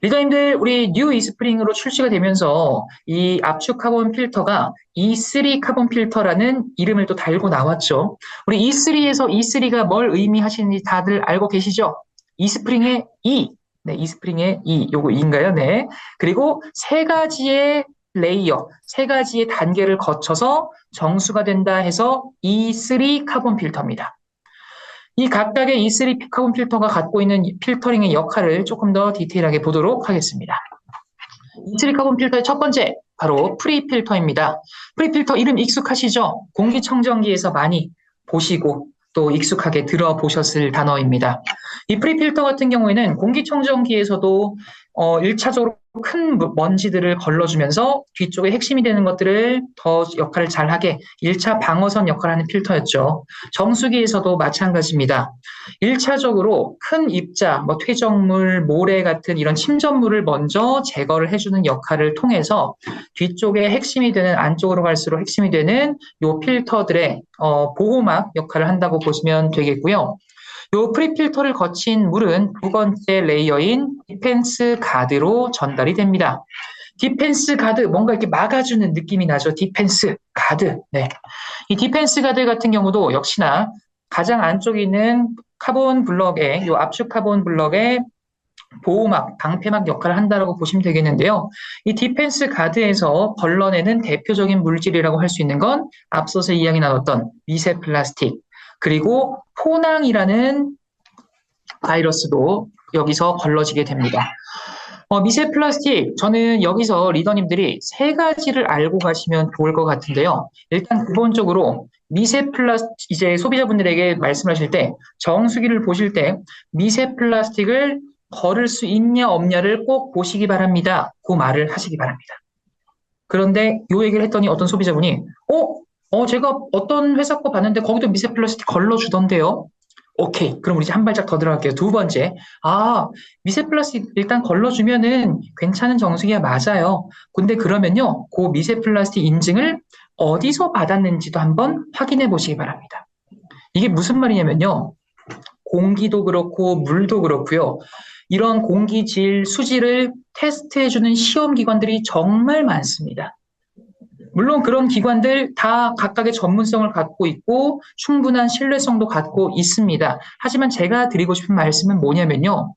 리더님들, 우리 뉴 이스프링으로 출시가 되면서 이 압축 카본 필터가 E3 카본 필터라는 이름을 또 달고 나왔죠. 우리 E3에서 E3가 뭘 의미하시는지 다들 알고 계시죠? 이스프링의 E. 네, 이스프링의 E. 요거 E인가요? 네. 그리고 세 가지의 레이어, 세 가지의 단계를 거쳐서 정수가 된다 해서 E3 카본 필터입니다. 이 각각의 E3 카본 필터가 갖고 있는 필터링의 역할을 조금 더 디테일하게 보도록 하겠습니다. E3 카본 필터의 첫 번째, 바로 프리필터입니다. 프리필터 이름 익숙하시죠? 공기청정기에서 많이 보시고 또 익숙하게 들어보셨을 단어입니다. 이 프리필터 같은 경우에는 공기청정기에서도 1차적으로 큰 먼지들을 걸러주면서 뒤쪽에 핵심이 되는 것들을 더 역할을 잘하게 1차 방어선 역할을 하는 필터였죠. 정수기에서도 마찬가지입니다. 1차적으로 큰 입자, 퇴적물, 모래 같은 이런 침전물을 먼저 제거를 해주는 역할을 통해서 뒤쪽에 핵심이 되는 안쪽으로 갈수록 핵심이 되는 이 필터들의 보호막 역할을 한다고 보시면 되겠고요. 요 프리필터를 거친 물은 두 번째 레이어인 디펜스 가드로 전달이 됩니다. 디펜스 가드, 뭔가 이렇게 막아주는 느낌이 나죠. 디펜스 가드. 네. 이 디펜스 가드 같은 경우도 역시나 가장 안쪽에 있는 카본 블럭의, 요 압축 카본 블럭의 보호막, 방패막 역할을 한다고 보시면 되겠는데요. 이 디펜스 가드에서 걸러내는 대표적인 물질이라고 할 수 있는 건 앞서서 이야기 나눴던 미세 플라스틱, 그리고 포낭이라는 바이러스도 여기서 걸러지게 됩니다. 미세 플라스틱, 저는 여기서 리더님들이 세 가지를 알고 가시면 좋을 것 같은데요. 일단 기본적으로 미세 플라스틱, 이제 소비자분들에게 말씀하실 때 정수기를 보실 때 미세 플라스틱을 걸을 수 있냐 없냐를 꼭 보시기 바랍니다. 그 말을 하시기 바랍니다. 그런데 요 얘기를 했더니 어떤 소비자분이 제가 어떤 회사 거 봤는데 거기도 미세 플라스틱 걸러주던데요. 오케이. 그럼 우리 이제 한 발짝 더 들어갈게요. 두 번째. 미세 플라스틱 일단 걸러주면은 괜찮은 정수기가 맞아요. 근데 그러면요, 그 미세 플라스틱 인증을 어디서 받았는지도 한번 확인해 보시기 바랍니다. 이게 무슨 말이냐면요. 공기도 그렇고 물도 그렇고요. 이런 공기질, 수질을 테스트해주는 시험기관들이 정말 많습니다. 물론 그런 기관들 다 각각의 전문성을 갖고 있고 충분한 신뢰성도 갖고 있습니다. 하지만 제가 드리고 싶은 말씀은 뭐냐면요.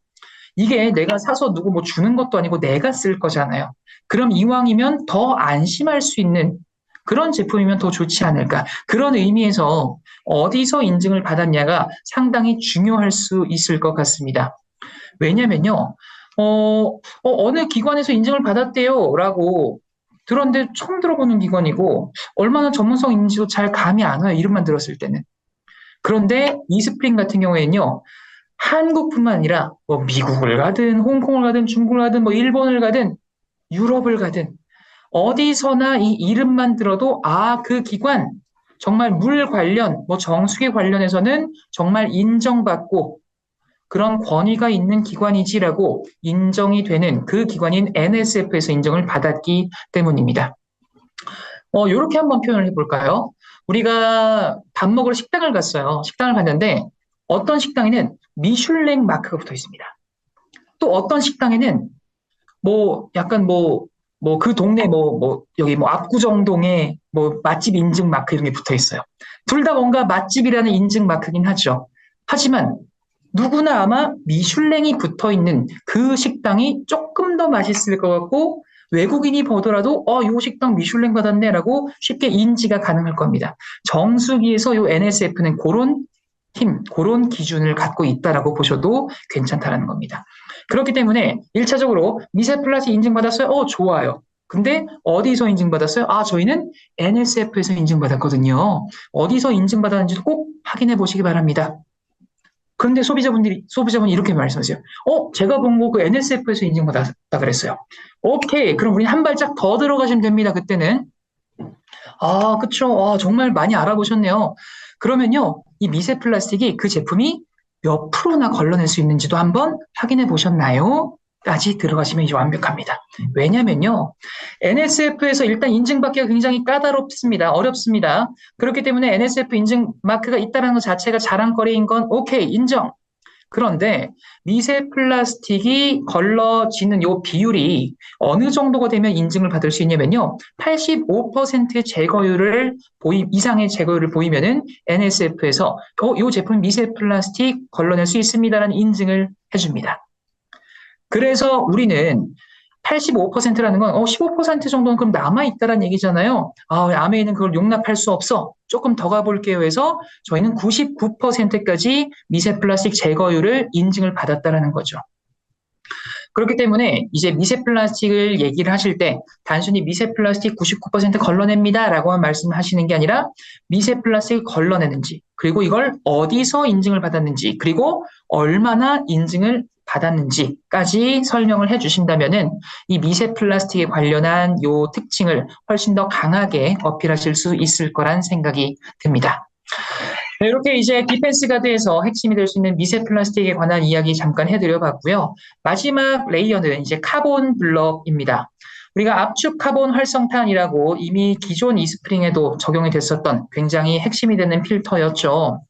이게 내가 사서 누구 주는 것도 아니고 내가 쓸 거잖아요. 그럼 이왕이면 더 안심할 수 있는 그런 제품이면 더 좋지 않을까. 그런 의미에서 어디서 인증을 받았냐가 상당히 중요할 수 있을 것 같습니다. 왜냐면요. 어느 기관에서 인증을 받았대요 라고 들었는데 처음 들어보는 기관이고 얼마나 전문성 있는지도 잘 감이 안 와요. 이름만 들었을 때는. 그런데 이스프링 같은 경우에는요. 한국뿐만 아니라 미국을 가든 홍콩을 가든 중국을 가든 일본을 가든 유럽을 가든 어디서나 이 이름만 들어도 그 기관 정말 물 관련 정수기 관련해서는 정말 인정받고 그런 권위가 있는 기관이지라고 인정이 되는 그 기관인 NSF에서 인정을 받았기 때문입니다. 이렇게 한번 표현을 해볼까요? 우리가 밥 먹으러 식당을 갔어요. 식당을 갔는데 어떤 식당에는 미슐랭 마크가 붙어 있습니다. 또 어떤 식당에는 약간 뭐 그 동네 여기 압구정동에 맛집 인증 마크 이런 게 붙어 있어요. 둘 다 뭔가 맛집이라는 인증 마크긴 하죠. 하지만 누구나 아마 미슐랭이 붙어 있는 그 식당이 조금 더 맛있을 것 같고 외국인이 보더라도 요 식당 미슐랭 받았네라고 쉽게 인지가 가능할 겁니다. 정수기에서 요 NSF는 그런 기준을 갖고 있다라고 보셔도 괜찮다라는 겁니다. 그렇기 때문에 1차적으로 미세 플라스틱 인증받았어요? 좋아요. 근데 어디서 인증받았어요? 저희는 NSF에서 인증받았거든요. 어디서 인증받았는지도 꼭 확인해 보시기 바랍니다. 그런데 소비자분이 이렇게 말씀하세요. 제가 본 거 그 NSF에서 인증받았다 그랬어요. 오케이. 그럼 우린 한 발짝 더 들어가시면 됩니다. 그때는. 그쵸. 정말 많이 알아보셨네요. 그러면요, 이 미세 플라스틱이 그 제품이 몇 프로나 걸러낼 수 있는지도 한번 확인해 보셨나요? 까지 들어가시면 이제 완벽합니다. 왜냐면요, NSF에서 일단 인증받기가 굉장히 까다롭습니다. 어렵습니다. 그렇기 때문에 NSF 인증 마크가 있다는 것 자체가 자랑거리인 건 오케이, 인정. 그런데 미세 플라스틱이 걸러지는 요 비율이 어느 정도가 되면 인증을 받을 수 있냐면요, 85%의 이상의 제거율을 보이면은 NSF에서 요 제품 미세 플라스틱 걸러낼 수 있습니다라는 인증을 해줍니다. 그래서 우리는 85%라는 건 15% 정도는 그럼 남아있다라는 얘기잖아요. 아메이는 그걸 용납할 수 없어. 조금 더 가볼게요 해서 저희는 99%까지 미세 플라스틱 제거율을 인증을 받았다라는 거죠. 그렇기 때문에 이제 미세 플라스틱을 얘기를 하실 때 단순히 미세 플라스틱 99% 걸러냅니다 라고만 말씀하시는 게 아니라 미세 플라스틱을 걸러내는지, 그리고 이걸 어디서 인증을 받았는지, 그리고 얼마나 인증을 받았는지까지 설명을 해주신다면은 이 미세 플라스틱에 관련한 요 특징을 훨씬 더 강하게 어필하실 수 있을 거란 생각이 듭니다. 네, 이렇게 이제 디펜스 가드에서 핵심이 될 수 있는 미세 플라스틱에 관한 이야기 잠깐 해드려 봤고요. 마지막 레이어는 이제 카본 블럭입니다. 우리가 압축 카본 활성탄이라고 이미 기존 이스프링에도 적용이 됐었던 굉장히 핵심이 되는 필터였죠.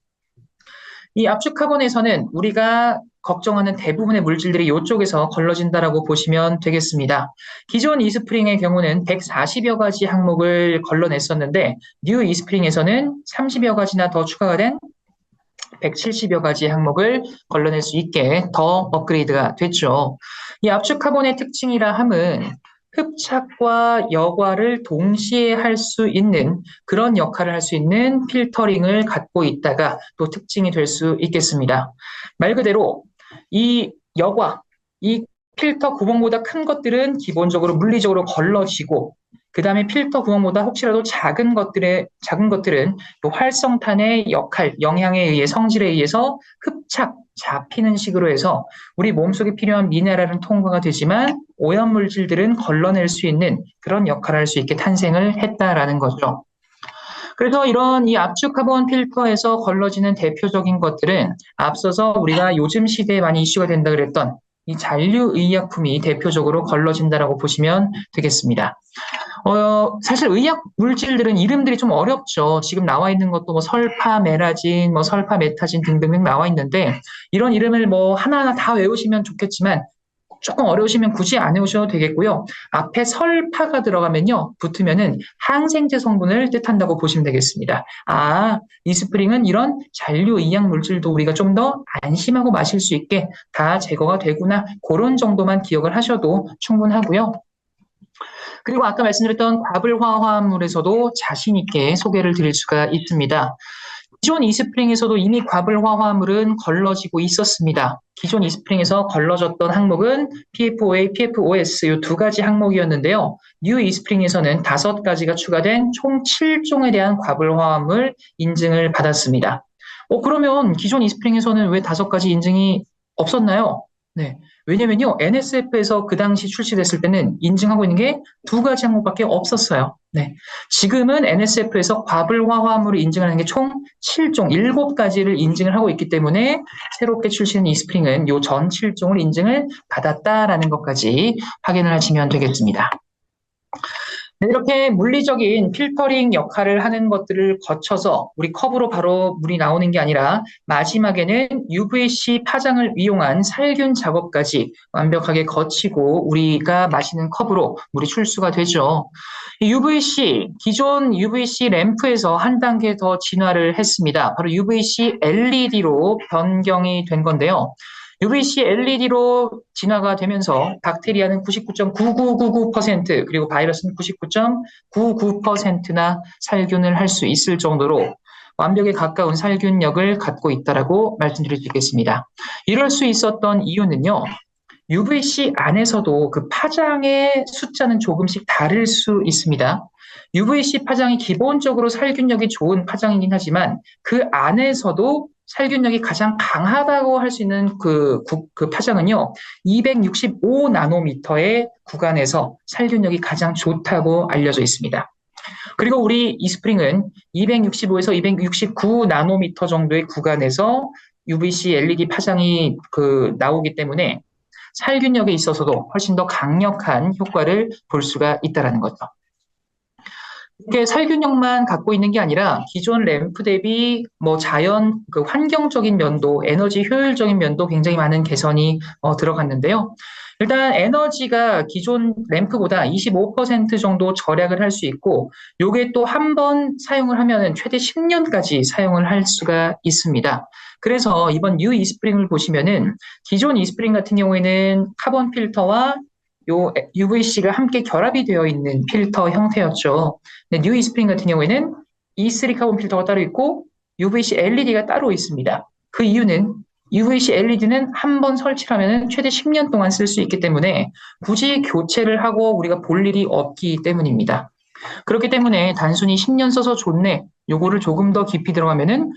이 압축 카본에서는 우리가 걱정하는 대부분의 물질들이 이쪽에서 걸러진다라고 보시면 되겠습니다. 기존 이스프링의 경우는 140여 가지 항목을 걸러냈었는데 뉴 이스프링에서는 30여 가지나 더 추가가 된 170여 가지 항목을 걸러낼 수 있게 더 업그레이드가 됐죠. 이 압축 카본의 특징이라 함은 흡착과 여과를 동시에 할 수 있는 그런 역할을 할 수 있는 필터링을 갖고 있다가 또 특징이 될 수 있겠습니다. 말 그대로 이 여과, 이 필터 구멍보다 큰 것들은 기본적으로 물리적으로 걸러지고 그 다음에 필터 구멍보다 혹시라도 작은 것들은 또 활성탄의 역할, 영향에 의해 성질에 의해서 잡히는 식으로 해서 우리 몸속에 필요한 미네랄은 통과가 되지만 오염물질들은 걸러낼 수 있는 그런 역할을 할 수 있게 탄생을 했다라는 거죠. 그래서 이런 이 압축 카본 필터에서 걸러지는 대표적인 것들은 앞서서 우리가 요즘 시대에 많이 이슈가 된다 그랬던 이 잔류의약품이 대표적으로 걸러진다라고 보시면 되겠습니다. 사실 의약 물질들은 이름들이 좀 어렵죠. 지금 나와 있는 것도 설파메라진, 설파메타진 등등 나와 있는데 이런 이름을 하나하나 다 외우시면 좋겠지만 조금 어려우시면 굳이 안 외우셔도 되겠고요. 앞에 설파가 들어가면요, 붙으면은 항생제 성분을 뜻한다고 보시면 되겠습니다. 이스프링은 이런 잔류의약 물질도 우리가 좀 더 안심하고 마실 수 있게 다 제거가 되구나. 그런 정도만 기억을 하셔도 충분하고요. 그리고 아까 말씀드렸던 과불화 화합물에서도 자신 있게 소개를 드릴 수가 있습니다. 기존 이스프링에서도 이미 과불화 화합물은 걸러지고 있었습니다. 기존 이스프링에서 걸러졌던 항목은 PFOA, PFOS 이 두 가지 항목이었는데요. 뉴 이스프링에서는 5가지가 추가된 총 7종에 대한 과불화합물 인증을 받았습니다. 그러면 기존 이스프링에서는 왜 5가지 인증이 없었나요? 네. 왜냐면요, NSF에서 그 당시 출시됐을 때는 인증하고 있는 게 2가지 항목밖에 없었어요. 네. 지금은 NSF에서 과불화 화합물을 인증하는 게 총 7종, 7가지를 인증을 하고 있기 때문에 새롭게 출시된 이스프링은 요 전 7종을 인증을 받았다라는 것까지 확인을 하시면 되겠습니다. 이렇게 물리적인 필터링 역할을 하는 것들을 거쳐서 우리 컵으로 바로 물이 나오는 게 아니라 마지막에는 UVC 파장을 이용한 살균 작업까지 완벽하게 거치고 우리가 마시는 컵으로 물이 출수가 되죠. 이 UVC, 기존 UVC 램프에서 한 단계 더 진화를 했습니다. 바로 UVC LED로 변경이 된 건데요. UVC LED로 진화가 되면서 박테리아는 99.9999% 그리고 바이러스는 99.99%나 살균을 할 수 있을 정도로 완벽에 가까운 살균력을 갖고 있다라고 말씀드릴 수 있겠습니다. 이럴 수 있었던 이유는요. UVC 안에서도 그 파장의 숫자는 조금씩 다를 수 있습니다. UVC 파장이 기본적으로 살균력이 좋은 파장이긴 하지만 그 안에서도 살균력이 가장 강하다고 할 수 있는 그 파장은요, 265 나노미터의 구간에서 살균력이 가장 좋다고 알려져 있습니다. 그리고 우리 이스프링은 265에서 269 나노미터 정도의 구간에서 UVC LED 파장이 나오기 때문에 살균력에 있어서도 훨씬 더 강력한 효과를 볼 수가 있다는 거죠. 이렇게 살균력만 갖고 있는 게 아니라 기존 램프 대비 자연 환경적인 면도, 에너지 효율적인 면도 굉장히 많은 개선이 들어갔는데요. 일단 에너지가 기존 램프보다 25% 정도 절약을 할 수 있고, 요게 또 한 번 사용을 하면은 최대 10년까지 사용을 할 수가 있습니다. 그래서 이번 뉴 이스프링을 보시면은 기존 이스프링 같은 경우에는 카본 필터와 요 UVC가 함께 결합이 되어 있는 필터 형태였죠. 근데 뉴 이스프링 같은 경우에는 E3 카본 필터가 따로 있고 UVC LED가 따로 있습니다. 그 이유는 UVC LED는 한 번 설치하면 최대 10년 동안 쓸 수 있기 때문에 굳이 교체를 하고 우리가 볼 일이 없기 때문입니다. 그렇기 때문에 단순히 10년 써서 좋네, 요거를 조금 더 깊이 들어가면은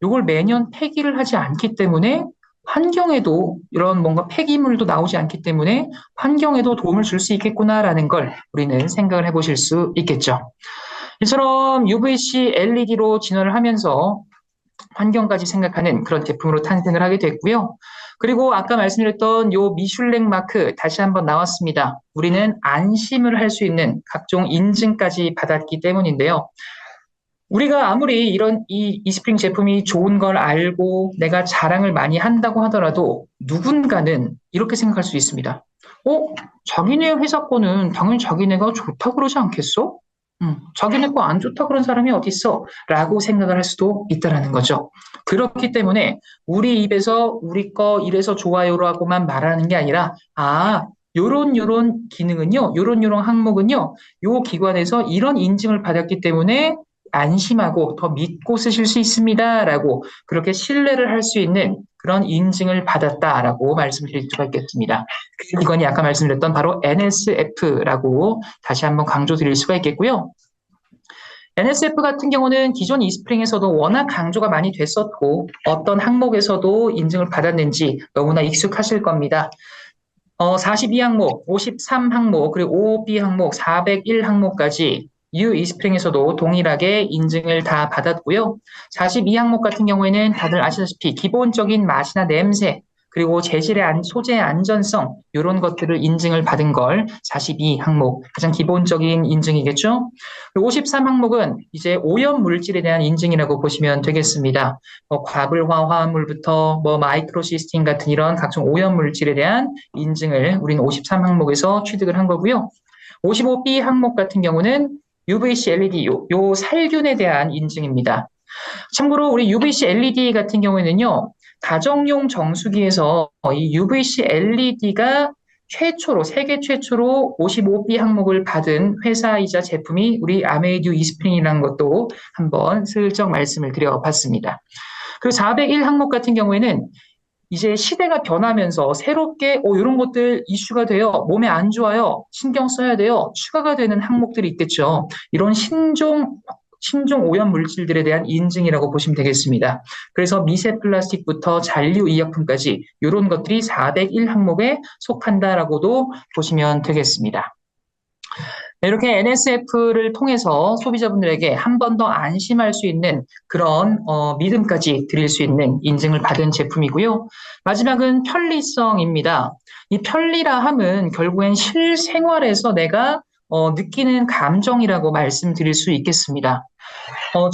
요걸 매년 폐기를 하지 않기 때문에 환경에도 이런 뭔가 폐기물도 나오지 않기 때문에 환경에도 도움을 줄 수 있겠구나라는 걸 우리는 생각을 해보실 수 있겠죠. 이처럼 UVC LED로 진화를 하면서 환경까지 생각하는 그런 제품으로 탄생을 하게 됐고요. 그리고 아까 말씀드렸던 요 미슐랭 마크 다시 한번 나왔습니다. 우리는 안심을 할 수 있는 각종 인증까지 받았기 때문인데요. 우리가 아무리 이런 이 이스프링 제품이 좋은 걸 알고 내가 자랑을 많이 한다고 하더라도 누군가는 이렇게 생각할 수 있습니다. 자기네 회사 거는 당연히 자기네가 좋다고 그러지 않겠어? 자기네 거 안 좋다고 그런 사람이 어딨어? 라고 생각을 할 수도 있다는 거죠. 그렇기 때문에 우리 입에서 우리 거 이래서 좋아요라고만 말하는 게 아니라 요런 기능은요, 요런 항목은요, 요 기관에서 이런 인증을 받았기 때문에 안심하고 더 믿고 쓰실 수 있습니다. 라고 그렇게 신뢰를 할 수 있는 그런 인증을 받았다라고 말씀드릴 수가 있겠습니다. 그 기관이 아까 말씀드렸던 바로 NSF라고 다시 한번 강조드릴 수가 있겠고요. NSF 같은 경우는 기존 이스프링에서도 워낙 강조가 많이 됐었고 어떤 항목에서도 인증을 받았는지 너무나 익숙하실 겁니다. 42항목, 53항목, 그리고 OOB 항목, 401 항목까지 U 이스프링에서도 동일하게 인증을 다 받았고요. 42항목 같은 경우에는 다들 아시다시피 기본적인 맛이나 냄새, 그리고 재질의 소재의 안전성 이런 것들을 인증을 받은 걸 42항목 가장 기본적인 인증이겠죠. 53항목은 이제 오염 물질에 대한 인증이라고 보시면 되겠습니다. 과불화 화합물부터 마이크로시스틴 같은 이런 각종 오염 물질에 대한 인증을 우리는 53항목에서 취득을 한 거고요. 55B 항목 같은 경우는 UVC LED 요 살균에 대한 인증입니다. 참고로 우리 UVC LED 같은 경우에는요, 가정용 정수기에서 이 UVC LED가 세계 최초로 55B 항목을 받은 회사이자 제품이 우리 아메이듀 이스프링이라는 것도 한번 슬쩍 말씀을 드려봤습니다. 그리고 401 항목 같은 경우에는 이제 시대가 변하면서 새롭게 이런 것들 이슈가 돼요. 몸에 안 좋아요. 신경 써야 돼요. 추가가 되는 항목들이 있겠죠. 이런 신종 오염 물질들에 대한 인증이라고 보시면 되겠습니다. 그래서 미세 플라스틱부터 잔류 의약품까지 이런 것들이 401 항목에 속한다라고도 보시면 되겠습니다. 이렇게 NSF를 통해서 소비자분들에게 한 번 더 안심할 수 있는 그런 믿음까지 드릴 수 있는 인증을 받은 제품이고요. 마지막은 편리성입니다. 이 편리라 함은 결국엔 실생활에서 내가 느끼는 감정이라고 말씀드릴 수 있겠습니다.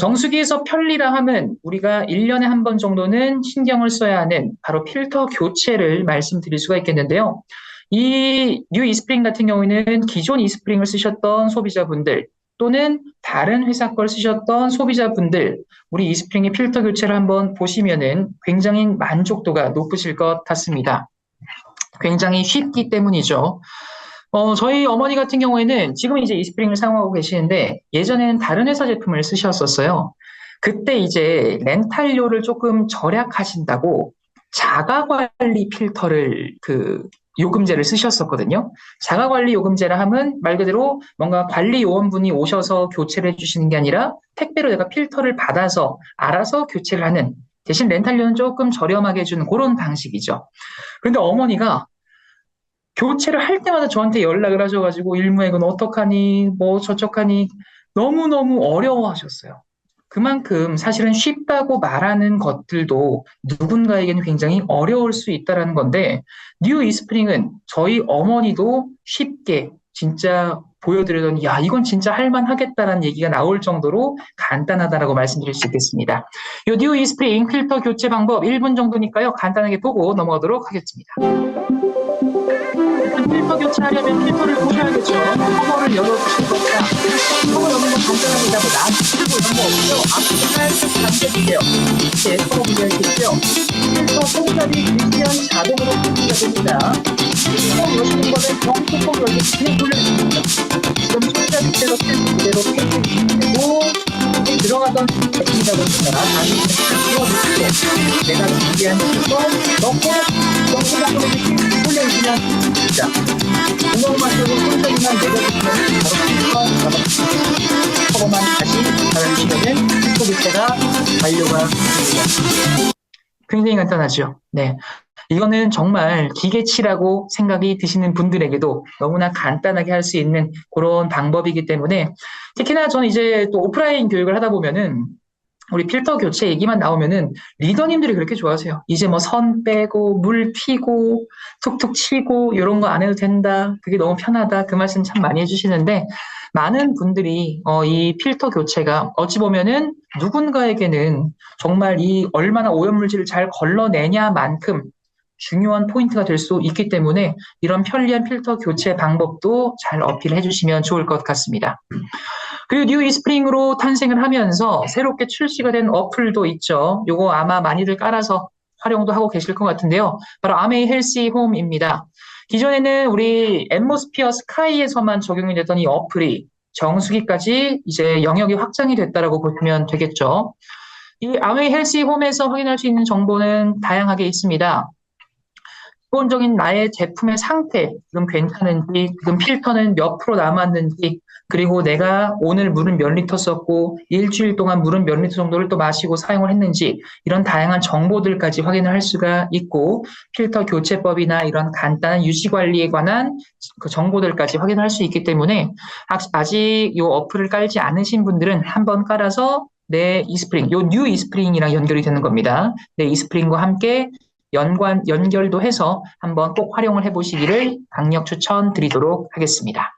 정수기에서 편리라 함은 우리가 1년에 한 번 정도는 신경을 써야 하는 바로 필터 교체를 말씀드릴 수가 있겠는데요. 이 뉴 이스프링 같은 경우에는 기존 이스프링을 쓰셨던 소비자분들 또는 다른 회사 걸 쓰셨던 소비자분들, 우리 이스프링의 필터 교체를 한번 보시면은 굉장히 만족도가 높으실 것 같습니다. 굉장히 쉽기 때문이죠. 저희 어머니 같은 경우에는 지금 이제 이스프링을 사용하고 계시는데 예전에는 다른 회사 제품을 쓰셨었어요. 그때 이제 렌탈료를 조금 절약하신다고 자가관리 필터를 요금제를 쓰셨었거든요. 자가관리 요금제라 하면 말 그대로 뭔가 관리 요원분이 오셔서 교체를 해주시는 게 아니라 택배로 내가 필터를 받아서 알아서 교체를 하는, 대신 렌탈료는 조금 저렴하게 해주는 그런 방식이죠. 그런데 어머니가 교체를 할 때마다 저한테 연락을 하셔가지고 일무액은 어떡하니 뭐 저쪽하니 너무너무 어려워하셨어요. 그만큼 사실은 쉽다고 말하는 것들도 누군가에게는 굉장히 어려울 수 있다는 건데 뉴 이스프링은 저희 어머니도 쉽게 진짜 보여드리던 야 이건 진짜 할만하겠다라는 얘기가 나올 정도로 간단하다라고 말씀드릴 수 있겠습니다. 이 뉴 이스프링 필터 교체 방법 1분 정도니까요. 간단하게 보고 넘어가도록 하겠습니다. 필터 교체하려면 필터를 보셔야겠죠. 커버를 열어주실 겁니다. 커버 여는 건 간단하게 잡고 놔두고 이런 거 없죠. 앞으로 살짝 잠겨주세요. 이렇게 커버 분리하겠죠. 필터 손잡이 들리면 자동으로 분리가 됩니다. 뚜껑 여시는 거는 뚜껑 열고 그냥 돌려줍니다. 지금 손잡이 대로 필터 그대로 펴주시고 들어가던 제품이다 보니까 다시 띄워주시고 내가 준비한 필터 넣고 정수장으로 돌려주시면 됩니다. 구멍만 뚫고 손잡이만 내려주시면 바로 커버만 다시 달아주시면 필터 교체가 완료가 됩니다. 굉장히 간단하죠. 네. 이거는 정말 기계치라고 생각이 드시는 분들에게도 너무나 간단하게 할 수 있는 그런 방법이기 때문에 특히나 저는 이제 또 오프라인 교육을 하다 보면은 우리 필터 교체 얘기만 나오면은 리더님들이 그렇게 좋아하세요. 이제 뭐 선 빼고 물 튀고 툭툭 치고 이런 거 안 해도 된다. 그게 너무 편하다. 그 말씀 참 많이 해주시는데 많은 분들이 이 필터 교체가 어찌 보면은 누군가에게는 정말 이 얼마나 오염물질을 잘 걸러내냐만큼 중요한 포인트가 될 수 있기 때문에 이런 편리한 필터 교체 방법도 잘 어필해 주시면 좋을 것 같습니다. 그리고 뉴 이스프링으로 탄생을 하면서 새롭게 출시가 된 어플도 있죠. 요거 아마 많이들 깔아서 활용도 하고 계실 것 같은데요. 바로 아메이 헬시 홈입니다. 기존에는 우리 앰모스피어 스카이에서만 적용이 되던 이 어플이 정수기까지 이제 영역이 확장이 됐다라고 보시면 되겠죠. 이 아메이 헬시 홈에서 확인할 수 있는 정보는 다양하게 있습니다. 기본적인 나의 제품의 상태, 지금 괜찮은지, 지금 필터는 몇 프로 남았는지, 그리고 내가 오늘 물은 몇 리터 썼고 일주일 동안 물은 몇 리터 정도를 또 마시고 사용을 했는지 이런 다양한 정보들까지 확인을 할 수가 있고 필터 교체법이나 이런 간단한 유지 관리에 관한 그 정보들까지 확인할 수 있기 때문에 아직 이 어플을 깔지 않으신 분들은 한번 깔아서 내 이스프링, 요 뉴 이스프링이랑 연결이 되는 겁니다. 내 이스프링과 함께 연결도 해서 한번 꼭 활용을 해보시기를 강력 추천드리도록 하겠습니다.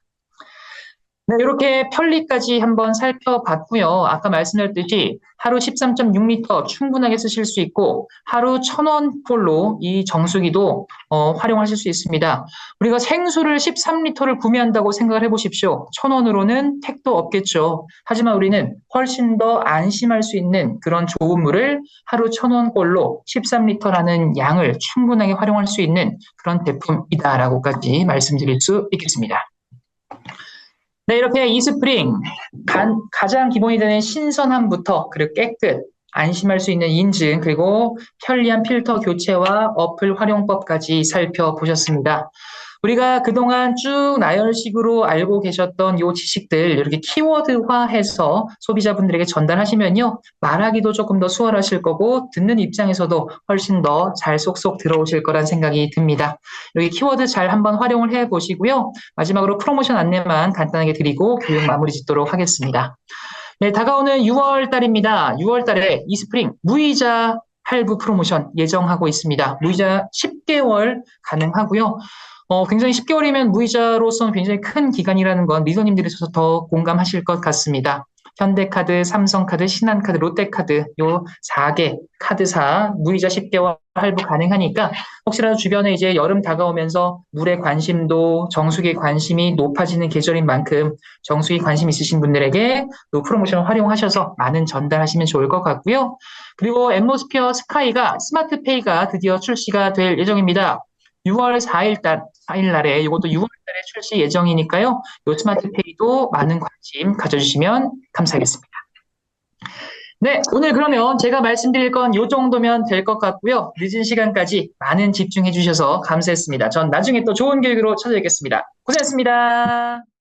네, 이렇게 편리까지 한번 살펴봤고요. 아까 말씀드렸듯이 하루 13.6리터 충분하게 쓰실 수 있고 하루 1,000원 꼴로 이 정수기도 활용하실 수 있습니다. 우리가 생수를 13리터를 구매한다고 생각을 해보십시오. 1,000원으로는 택도 없겠죠. 하지만 우리는 훨씬 더 안심할 수 있는 그런 좋은 물을 하루 1,000원 꼴로 13리터라는 양을 충분하게 활용할 수 있는 그런 제품이다라고까지 말씀드릴 수 있겠습니다. 네, 이렇게 이스프링 가장 기본이 되는 신선함부터 그리고 깨끗, 안심할 수 있는 인증, 그리고 편리한 필터 교체와 어플 활용법까지 살펴보셨습니다. 우리가 그동안 쭉 나열식으로 알고 계셨던 요 지식들 이렇게 키워드화해서 소비자분들에게 전달하시면요. 말하기도 조금 더 수월하실 거고 듣는 입장에서도 훨씬 더 잘 쏙쏙 들어오실 거란 생각이 듭니다. 여기 키워드 잘 한번 활용을 해보시고요. 마지막으로 프로모션 안내만 간단하게 드리고 교육 마무리 짓도록 하겠습니다. 네, 다가오는 6월 달입니다. 6월 달에 이스프링 무이자 할부 프로모션 예정하고 있습니다. 무이자 10개월 가능하고요. 굉장히 10개월이면 무이자로서는 굉장히 큰 기간이라는 건 리더님들께서 더 공감하실 것 같습니다. 현대카드, 삼성카드, 신한카드, 롯데카드 요 4개 카드사 무이자 10개월 할부 가능하니까 혹시라도 주변에 이제 여름 다가오면서 물에 관심도 정수기에 관심이 높아지는 계절인 만큼 정수기 관심 있으신 분들에게 또 프로모션을 활용하셔서 많은 전달하시면 좋을 것 같고요. 그리고 앰모스피어 스카이가 스마트페이가 드디어 출시가 될 예정입니다. 6월 4일 날에 이것도 6월 달에 출시 예정이니까요. 이 스마트페이도 많은 관심 가져주시면 감사하겠습니다. 네, 오늘 그러면 제가 말씀드릴 건 이 정도면 될 것 같고요. 늦은 시간까지 많은 집중해 주셔서 감사했습니다. 전 나중에 또 좋은 교육으로 찾아뵙겠습니다. 고생했습니다.